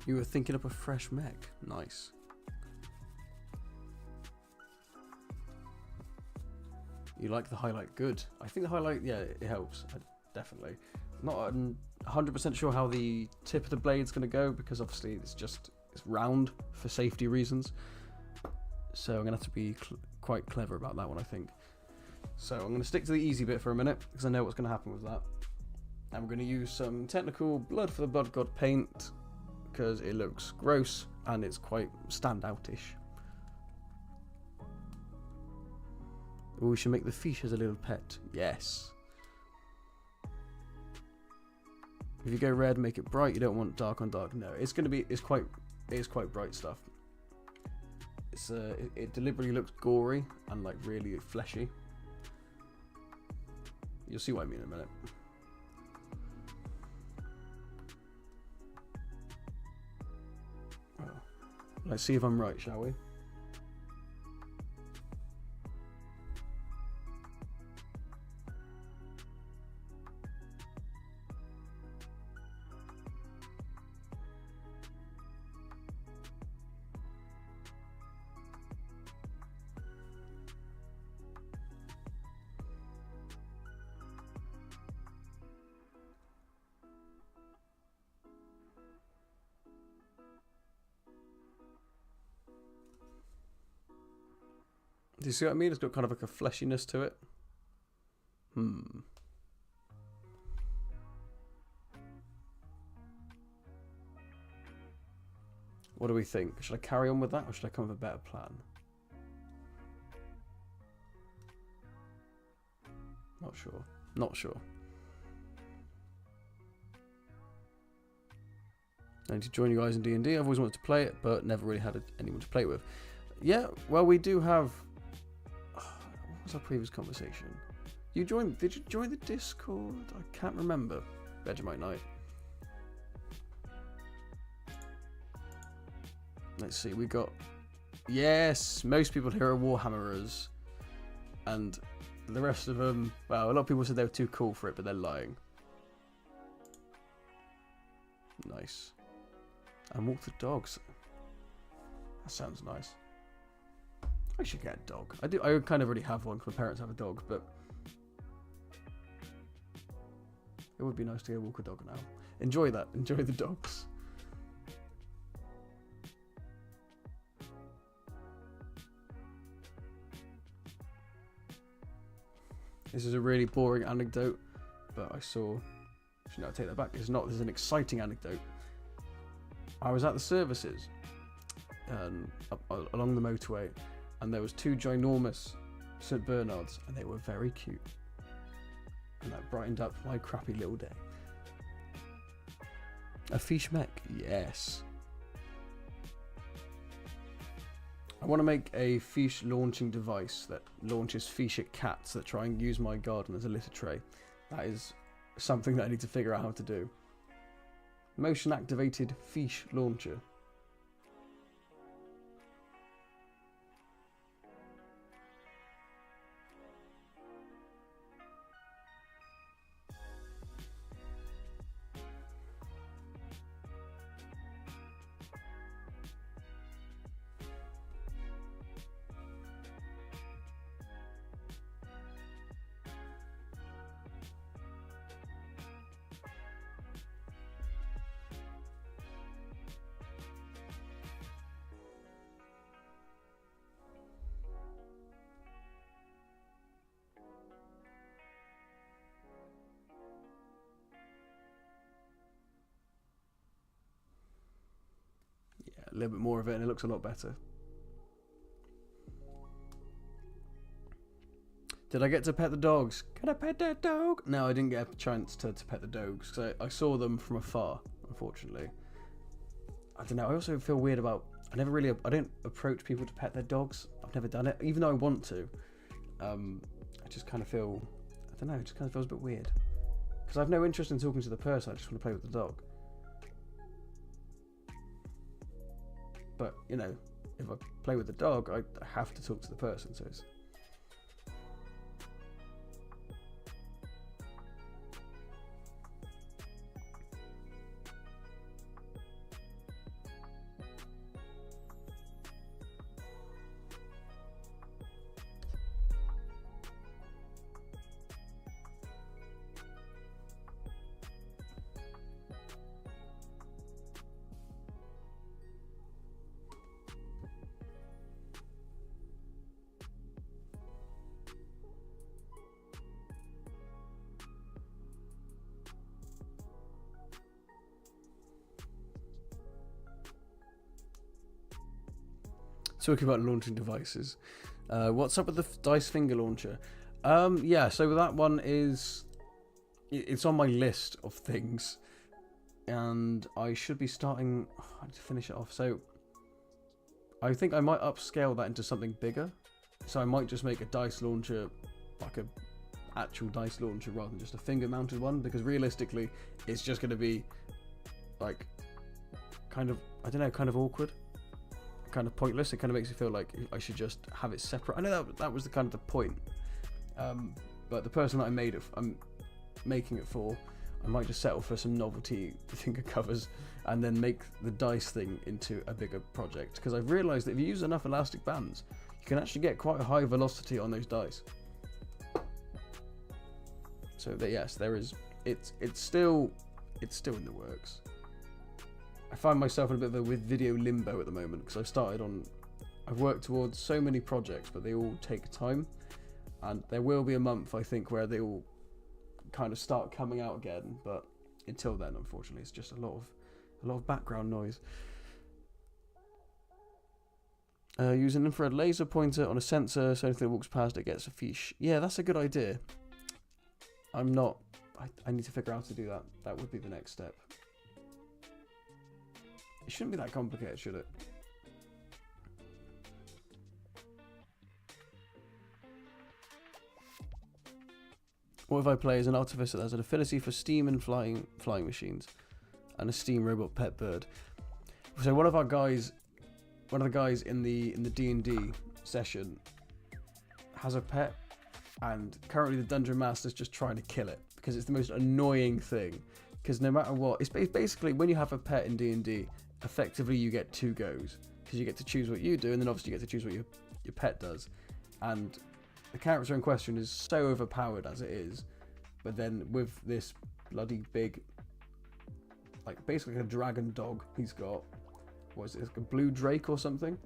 You were thinking up a fresh mech. Nice. You like the highlight? Good. I think the highlight, yeah, it helps. Definitely. Not 100% sure how the tip of the blade's going to go, because obviously it's round for safety reasons. So I'm going to have to be quite clever about that one, I think. So I'm going to stick to the easy bit for a minute, because I know what's going to happen with that. And we're going to use some technical Blood for the Blood God paint, because it looks gross and it's quite standout-ish. Ooh, we should make the fish as a little pet. Yes. If you go red, make it bright. You don't want dark on dark. No, it is quite bright stuff. It deliberately looks gory and like really fleshy. You'll see what I mean in a minute. Oh. Let's see if I'm right, shall we? Do you see what I mean? It's got kind of like a fleshiness to it. What do we think? Should I carry on with that, or should I come up with a better plan? Not sure. Not sure. I need to join you guys in D&D. I've always wanted to play it, but never really had anyone to play with. Yeah, well, we do have... what was our previous conversation? Did you join the Discord? I can't remember. Vegemite Night. Let's see, we got... Yes, most people here are Warhammerers. And the rest of them... Well, a lot of people said they were too cool for it, but they're lying. Nice. And walk the dogs. That sounds nice. I should get a dog. I kind of already have one because my parents have a dog, but it would be nice to go walk a dog now. Enjoy that. Enjoy the dogs. This is a really boring anecdote, but I saw... Actually, no, I take that back. It's not. This is an exciting anecdote. I was at the services along the motorway, and there was two ginormous St. Bernards, and they were very cute. And that brightened up my crappy little day. A fish mech? Yes. I want to make a fish launching device that launches fish at cats that try and use my garden as a litter tray. That is something that I need to figure out how to do. Motion activated fish launcher. A little bit more of it and it looks a lot better. Did I get to pet the dogs? Can I pet that dog? No, I didn't get a chance to pet the dogs because I saw them from afar, unfortunately. I don't know, I also feel weird about... I don't approach people to pet their dogs. I've never done it, even though I want to. I just kind of feel... I don't know, it just kind of feels a bit weird. Because I have no interest in talking to the person, I just want to play with the dog. But, you know, if I play with the dog, I have to talk to the person, so it's... Talking about launching devices, what's up with the dice finger launcher? Yeah, so that one is... It's on my list of things, and I should be starting... I need to finish it off, so... I think I might upscale that into something bigger. So I might just make a dice launcher, like a actual dice launcher rather than just a finger mounted one, because realistically it's just going to be like kind of, I don't know, kind of awkward, kind of pointless. It kind of makes you feel like I should just have it separate. I know that was the kind of the point, but the person that I'm making it for, I might just settle for some novelty finger covers and then make the dice thing into a bigger project, because I've realised that if you use enough elastic bands, you can actually get quite a high velocity on those dice. So that, yes, there is. It's still in the works. I find myself in a bit of a video limbo at the moment, because I've worked towards so many projects, but they all take time, and there will be a month, I think, where they all kind of start coming out again, but until then, unfortunately, it's just a lot of background noise. Use an infrared laser pointer on a sensor, so anything that walks past it gets a fiche. Yeah, that's a good idea. I need to figure out how to do that. That would be the next step. It shouldn't be that complicated, should it? What if I play as an artificer that has an affinity for steam and flying machines, and a steam robot pet bird? So one of the guys in the D&D session has a pet, and currently the dungeon master's just trying to kill it because it's the most annoying thing. Because no matter what, it's basically when you have a pet in D&D, effectively you get 2 goes, because you get to choose what you do, and then obviously you get to choose what your pet does. And the character in question is so overpowered as it is, but then with this bloody big, like basically a dragon dog he's got, what is it, a blue drake or something?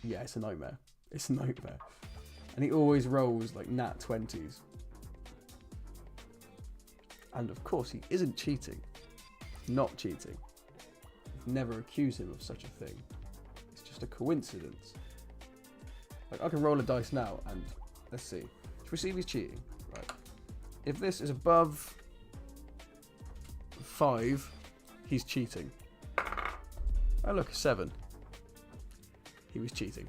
Yeah, it's a nightmare. It's a nightmare. And he always rolls like nat 20s. And of course he isn't cheating. Not cheating. I've never accused him of such a thing. It's just a coincidence. Like, I can roll a dice now and let's see. Should we see if he's cheating? Right. If this is above 5, he's cheating. Oh look, 7. He was cheating.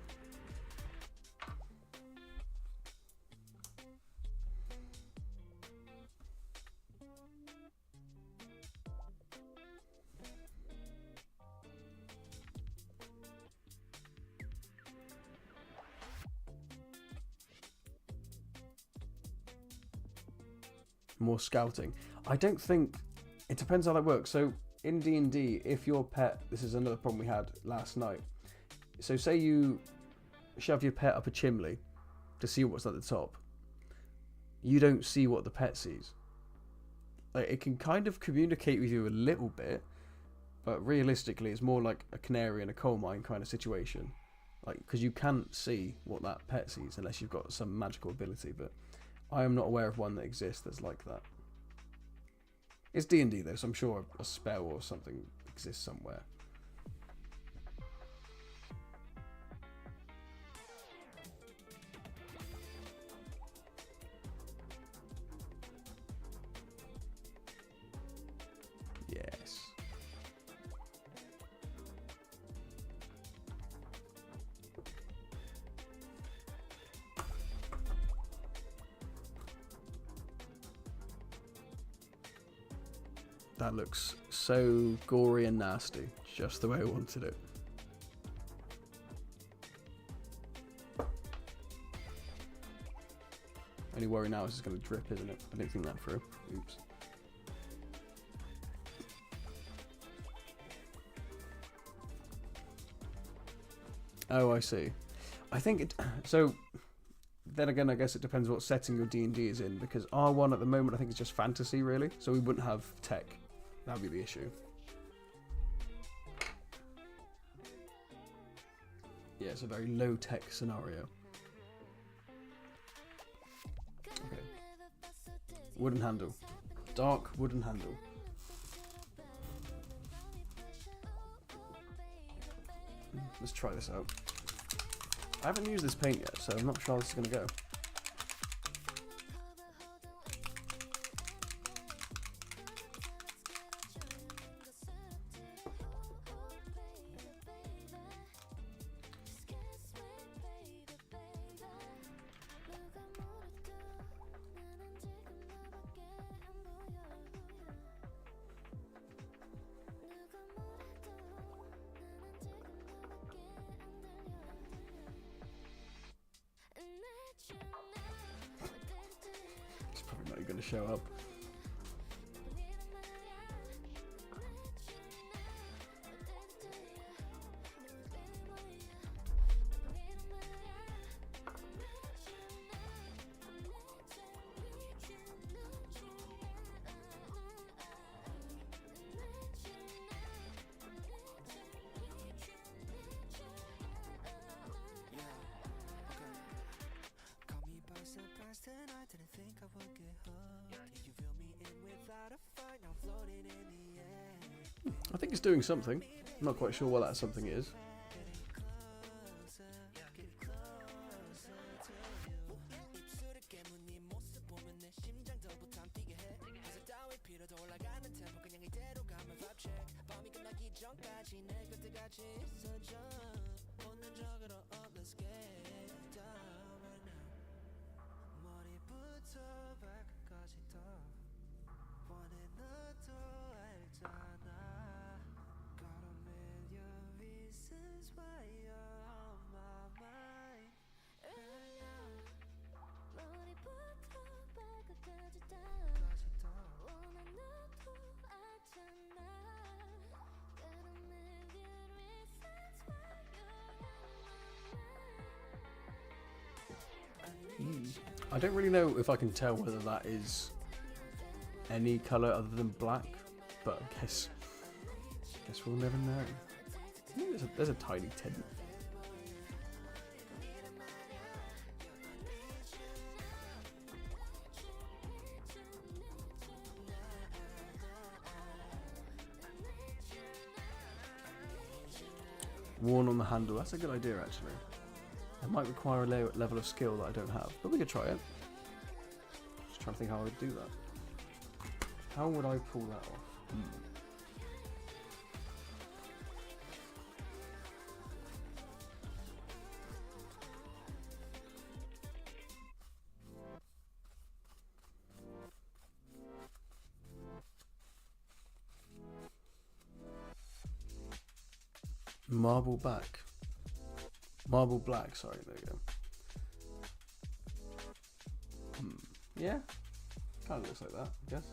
More scouting. I don't think, it depends how that works. So in D&D, if your pet, this is another problem we had last night. So say you shove your pet up a chimney to see what's at the top. You don't see what the pet sees. Like, it can kind of communicate with you a little bit, but realistically it's more like a canary in a coal mine kind of situation. Like, because you can't see what that pet sees unless you've got some magical ability, but I am not aware of one that exists that's like that. It's D&D though, so I'm sure a spell or something exists somewhere. Yes. That looks so gory and nasty, just the way I wanted it. Only worry now is it's going to drip, isn't it? I didn't think that through. Oops. Oh, I see. I think it... So, then again, I guess it depends what setting your D&D is in, because R1 at the moment I think is just fantasy, really. So we wouldn't have tech. That would be the issue. Yeah, it's a very low-tech scenario. Okay. Wooden handle. Dark wooden handle. Let's try this out. I haven't used this paint yet, so I'm not sure how this is going to go. waiting to show up. I think it's doing something. I'm not quite sure what that something is. I don't really know if I can tell whether that is any colour other than black, but I guess we'll never know. I think there's a tiny tint. Worn on the handle, that's a good idea actually. It might require a level of skill that I don't have, but we could try it. Just trying to think how I would do that. How would I pull that off? Marble black, sorry, there you go. Yeah, kind of looks like that, I guess.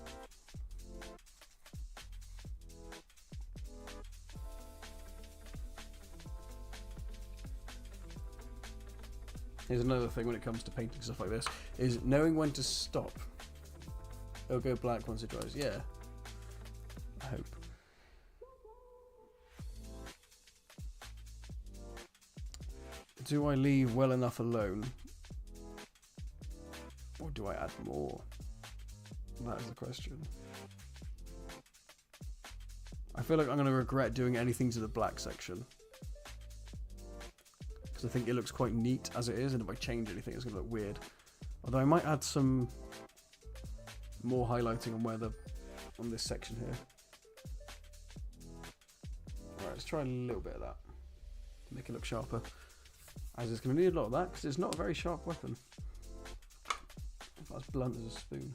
Here's another thing when it comes to painting stuff like this, is knowing when to stop. It'll go black once it dries, yeah. I hope. Do I leave well enough alone? Or do I add more? That is the question. I feel like I'm going to regret doing anything to the black section. Because I think it looks quite neat as it is, and if I change anything it's going to look weird. Although I might add some more highlighting on this section here. Alright, let's try a little bit of that. Make it look sharper. As it's going to need a lot of that, because it's not a very sharp weapon. It's as blunt as a spoon.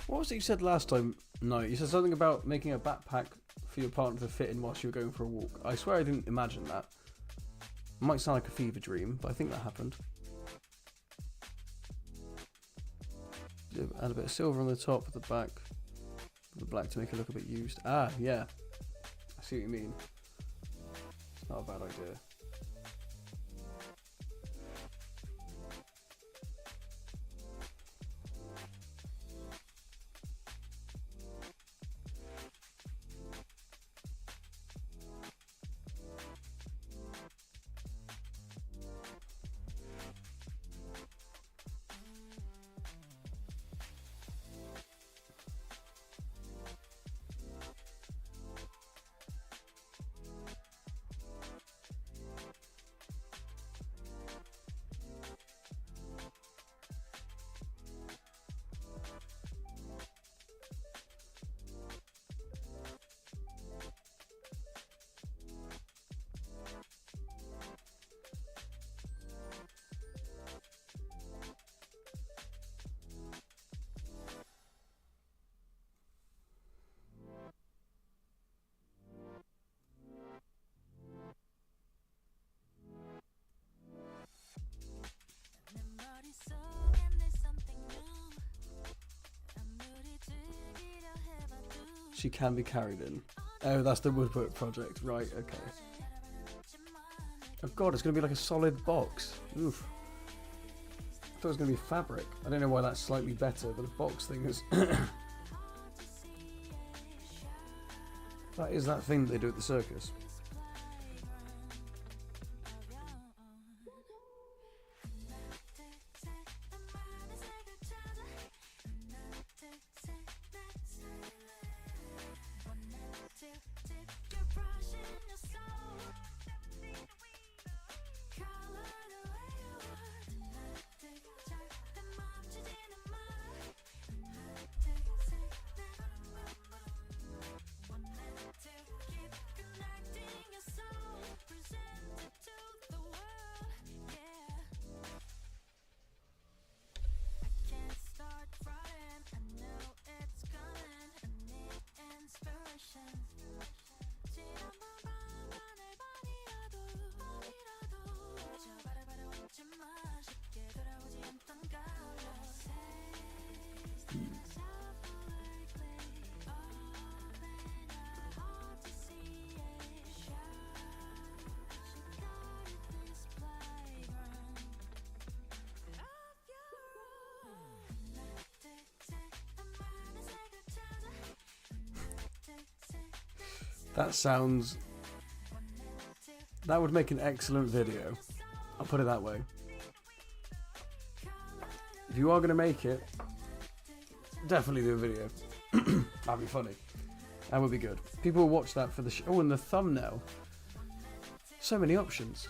What was it you said last time? No, you said something about making a backpack for your partner to fit in whilst you were going for a walk. I swear I didn't imagine that. It might sound like a fever dream, but I think that happened. Add a bit of silver on the top of the back, the black to make it look a bit used. Ah, yeah. I see what you mean. It's not a bad idea. she can be carried in. Oh, that's the woodwork project. Right, okay. Oh god, it's going to be like a solid box. Oof. I thought it was going to be fabric. I don't know why that's slightly better, but a box thing is... That is that thing that they do at the circus. That sounds... That would make an excellent video. I'll put it that way. If you are going to make it, definitely do a video. That'd be funny. That would be good. People will watch that for the show. Oh, and the thumbnail. So many options.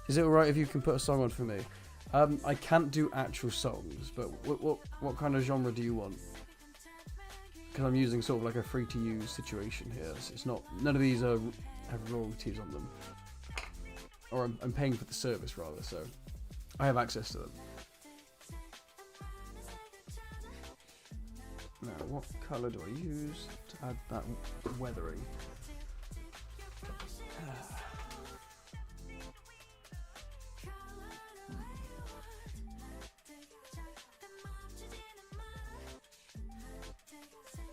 Is it alright if you can put a song on for me? I can't do actual songs, but what kind of genre do you want? Because I'm using sort of like a free to use situation here. So it's not, none of these have royalties on them. Or I'm paying for the service rather, so I have access to them. Now, what colour do I use to add that weathering?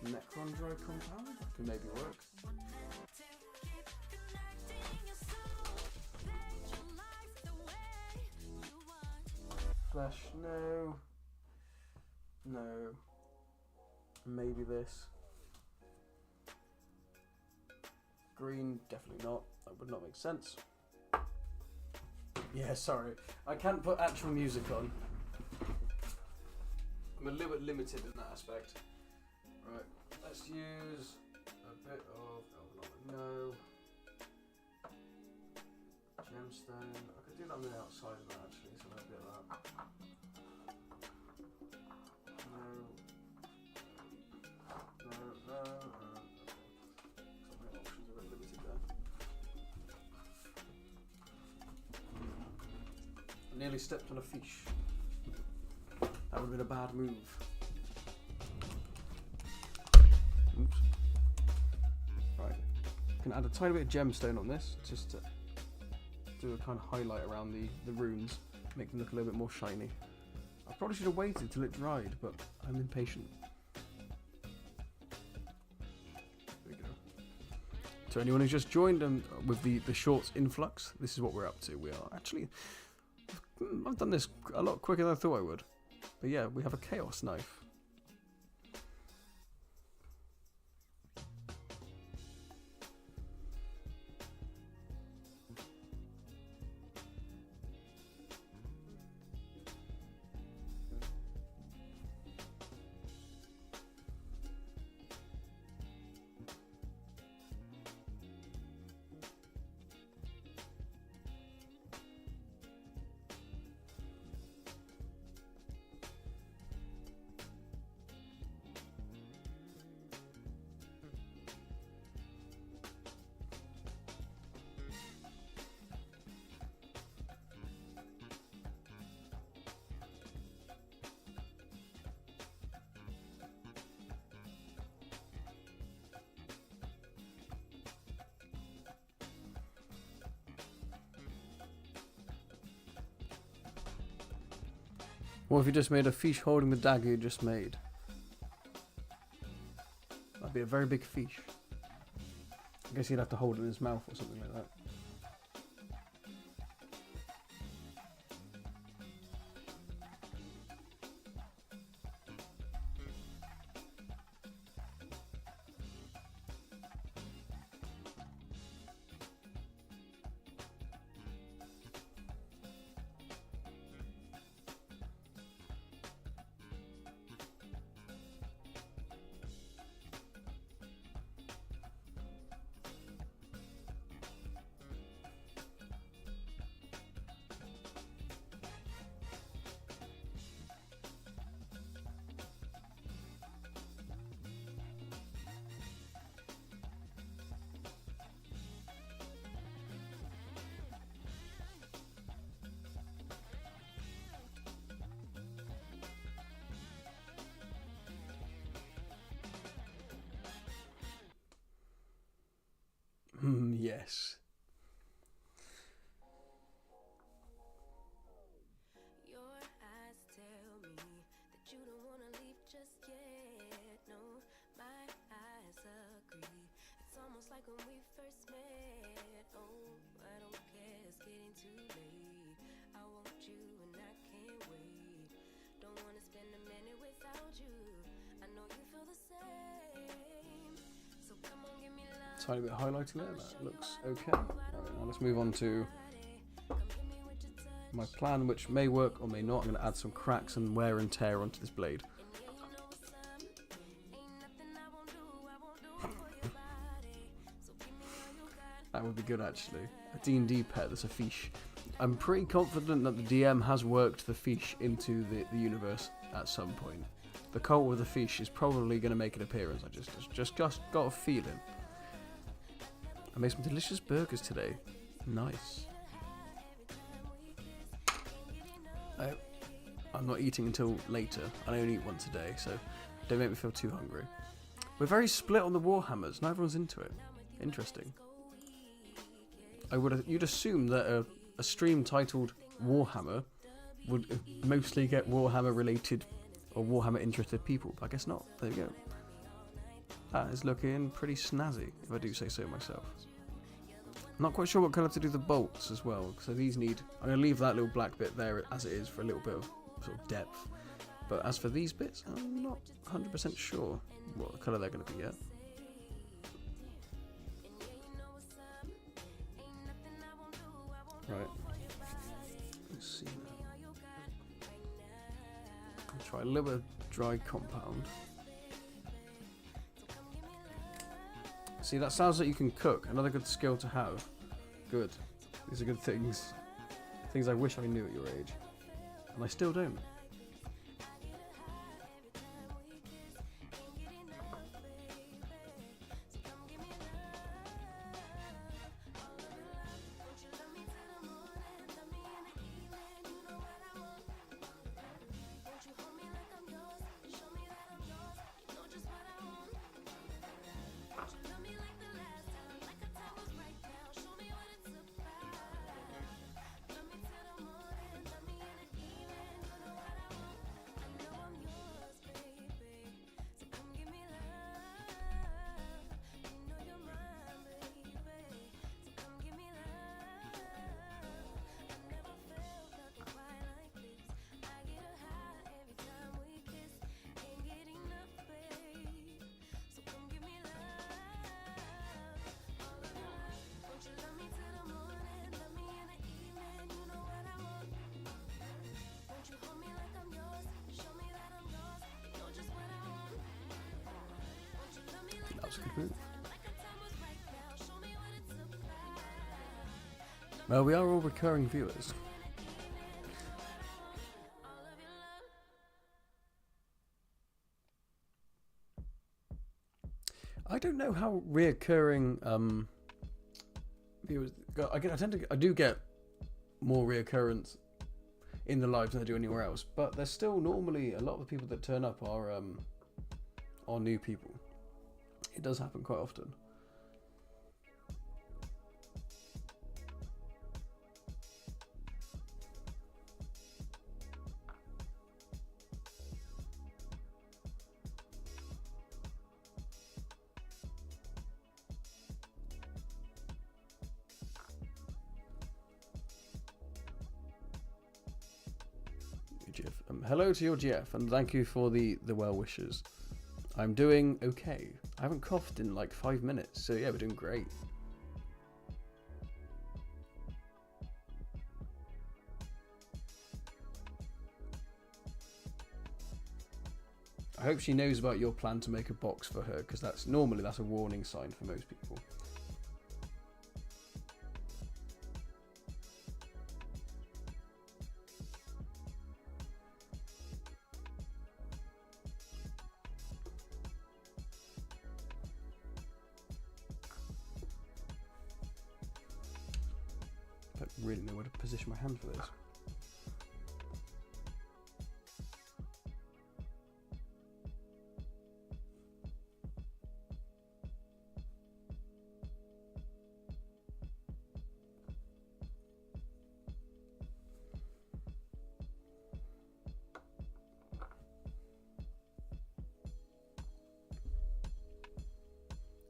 Necron dry compound? That can maybe work. Flesh, no. No. Maybe this. Green, definitely not. That would not make sense. Yeah, sorry. I can't put actual music on. I'm a little bit limited in that aspect. Right, let's use a bit of, no, gemstone. I could do that on the outside of that actually, so a bit of that. No. So my options are a bit limited there. I nearly stepped on a fish. That would have been a bad move. Oops. Right, can add a tiny bit of gemstone on this, just to do a kind of highlight around the runes, make them look a little bit more shiny. I probably should have waited till it dried, but I'm impatient. There we go. To anyone who's just joined with the shorts influx, this is what we're up to. We are actually, I've done this a lot quicker than I thought I would. But yeah, we have a chaos knife. What if you just made a fish holding the dagger you just made? That'd be a very big fish. I guess he'd have to hold it in his mouth or something like that. Yes. Your eyes tell me that you don't want to leave just yet. No, my eyes agree. It's almost like when we first met. Oh, I don't care, it's getting too late. I want you and I can't wait. Don't want to spend a minute without you. I know you feel the same. So come on, give me love. Tiny bit of highlighting there, that looks okay. Right, now let's move on to my plan, which may work or may not. I'm going to add some cracks and wear and tear onto this blade. That would be good, actually. A D&D pet that's a fish. I'm pretty confident that the DM has worked the fish into the universe at some point. The cult with the fish is probably going to make an appearance. I just got a feeling. I made some delicious burgers today. Nice. I'm not eating until later. I only eat once a day, so don't make me feel too hungry. We're very split on the Warhammers. Not everyone's into it. Interesting. You'd assume that a stream titled Warhammer would mostly get Warhammer related or Warhammer interested people, but I guess not. There you go. That is looking pretty snazzy, if I do say so myself. I'm not quite sure what colour to do the bolts as well, so these need... I'm going to leave that little black bit there as it is for a little bit of sort of depth. But as for these bits, I'm not 100% sure what colour they're going to be yet. Right. Let's see now. I'll try a little bit of dry compound. See, that sounds like you can cook. Another good skill to have. Good. These are good things. Things I wish I knew at your age. And I still don't. Well, we are all recurring viewers. I don't know how reoccurring viewers go. I do get more reoccurrence in the lives than I do anywhere else, but there's still normally a lot of the people that turn up are new people. It does happen quite often. you, Jeff. Hello to your Jeff, and thank you for the well wishes. I'm doing okay. I haven't coughed in like 5 minutes, so yeah, we're doing great. I hope she knows about your plan to make a box for her, because that's normally a warning sign for most people. I don't really know where to position my hand for this.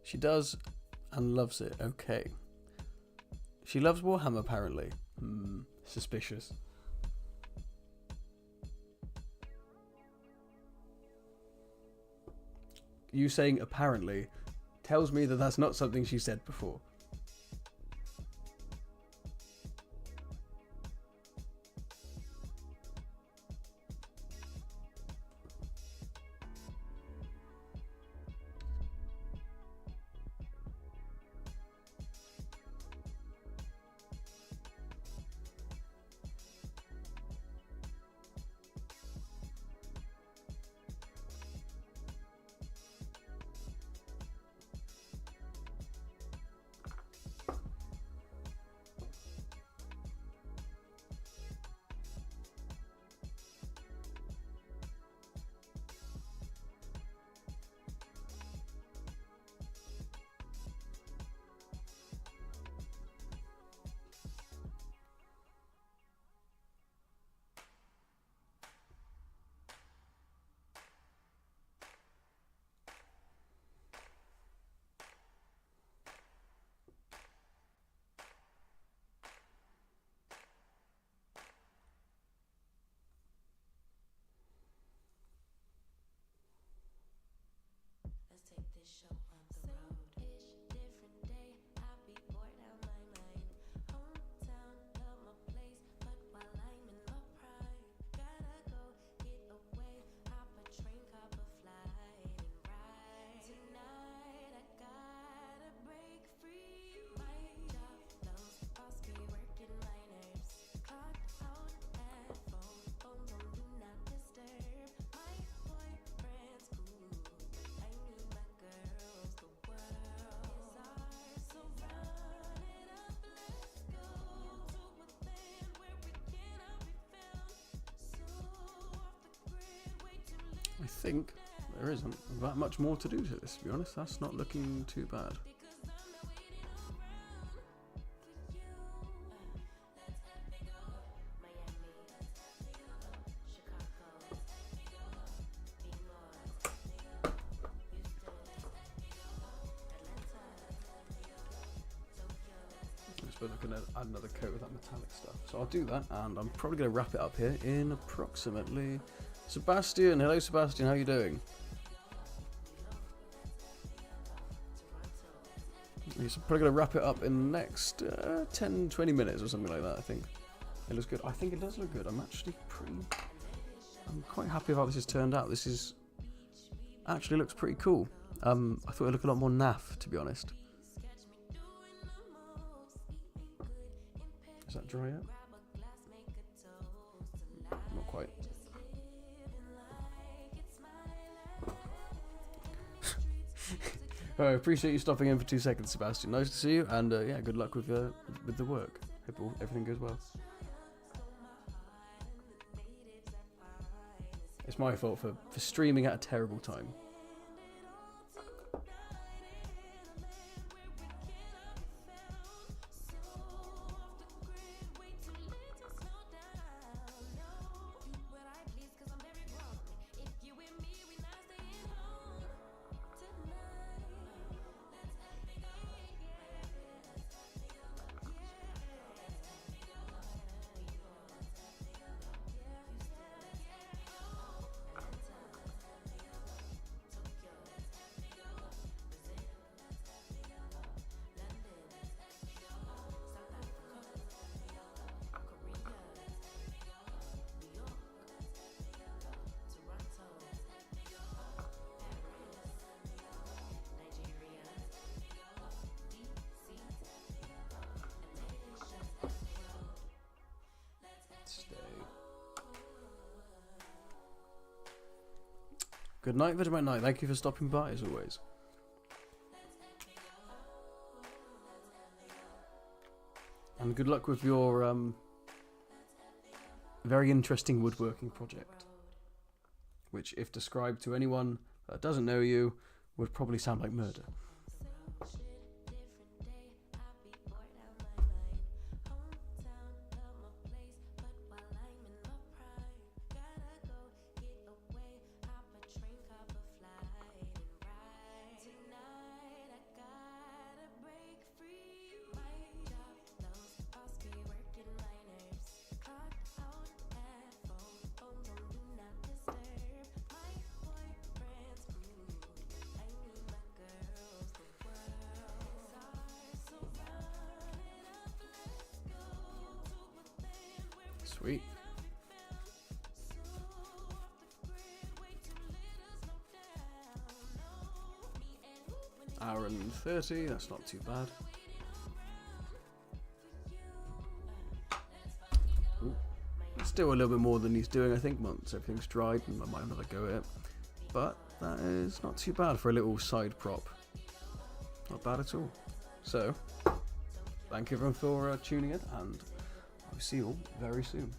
She does and loves it. Okay. She loves Warhammer apparently. Suspicious. You saying apparently tells me that that's not something she said before. Let's take this show on the road. Ish, different day. I be bored out my mind. Hometown, love my place, but while I'm in my prime, gotta go get away. Hop a train, hop a flight, and ride. Tonight I gotta break free. My job loves boss be working my nerves. Clock out at 4, phone on do not disturb. My boyfriend's cool. I need my girls, the world is ours, so run it up, let's go to a land where we cannot be found, so off the grid, way too late I think there isn't that much more to do to this, to be honest. That's not looking too bad. because I'm not waiting around for you. Let's let me go, Miami, let's let me go, Chicago, let's let me go, be more, let's let me go, Houston, let's let me go, Atlanta, let's let me go, Tokyo, I suppose I can add another coat of that metallic stuff. So I'll do that, and I'm probably going to wrap it up here in approximately... Sebastian, hello Sebastian, how are you doing? He's probably going to wrap it up in the next 10-20 minutes or something like that, I think. It looks good. I think it does look good. I'm quite happy with how this has turned out. This is actually looks pretty cool. I thought it looked a lot more naff, to be honest. Is that dry yet? Not quite. I appreciate you stopping in for 2 seconds, Sebastian. Nice to see you, and yeah, good luck with the work. Hope everything goes well. It's my fault for streaming at a terrible time. Good night, Vegemite Night. Thank you for stopping by, as always. And good luck with your very interesting woodworking project. Which, if described to anyone that doesn't know you, would probably sound like murder. Sweet. Hour and 30, that's not too bad. Ooh. Still a little bit more than he's doing, I think, once everything's dried, and I might have another go at it. But that is not too bad for a little side prop. Not bad at all. So, thank you everyone for tuning in, and I'll see you all very soon.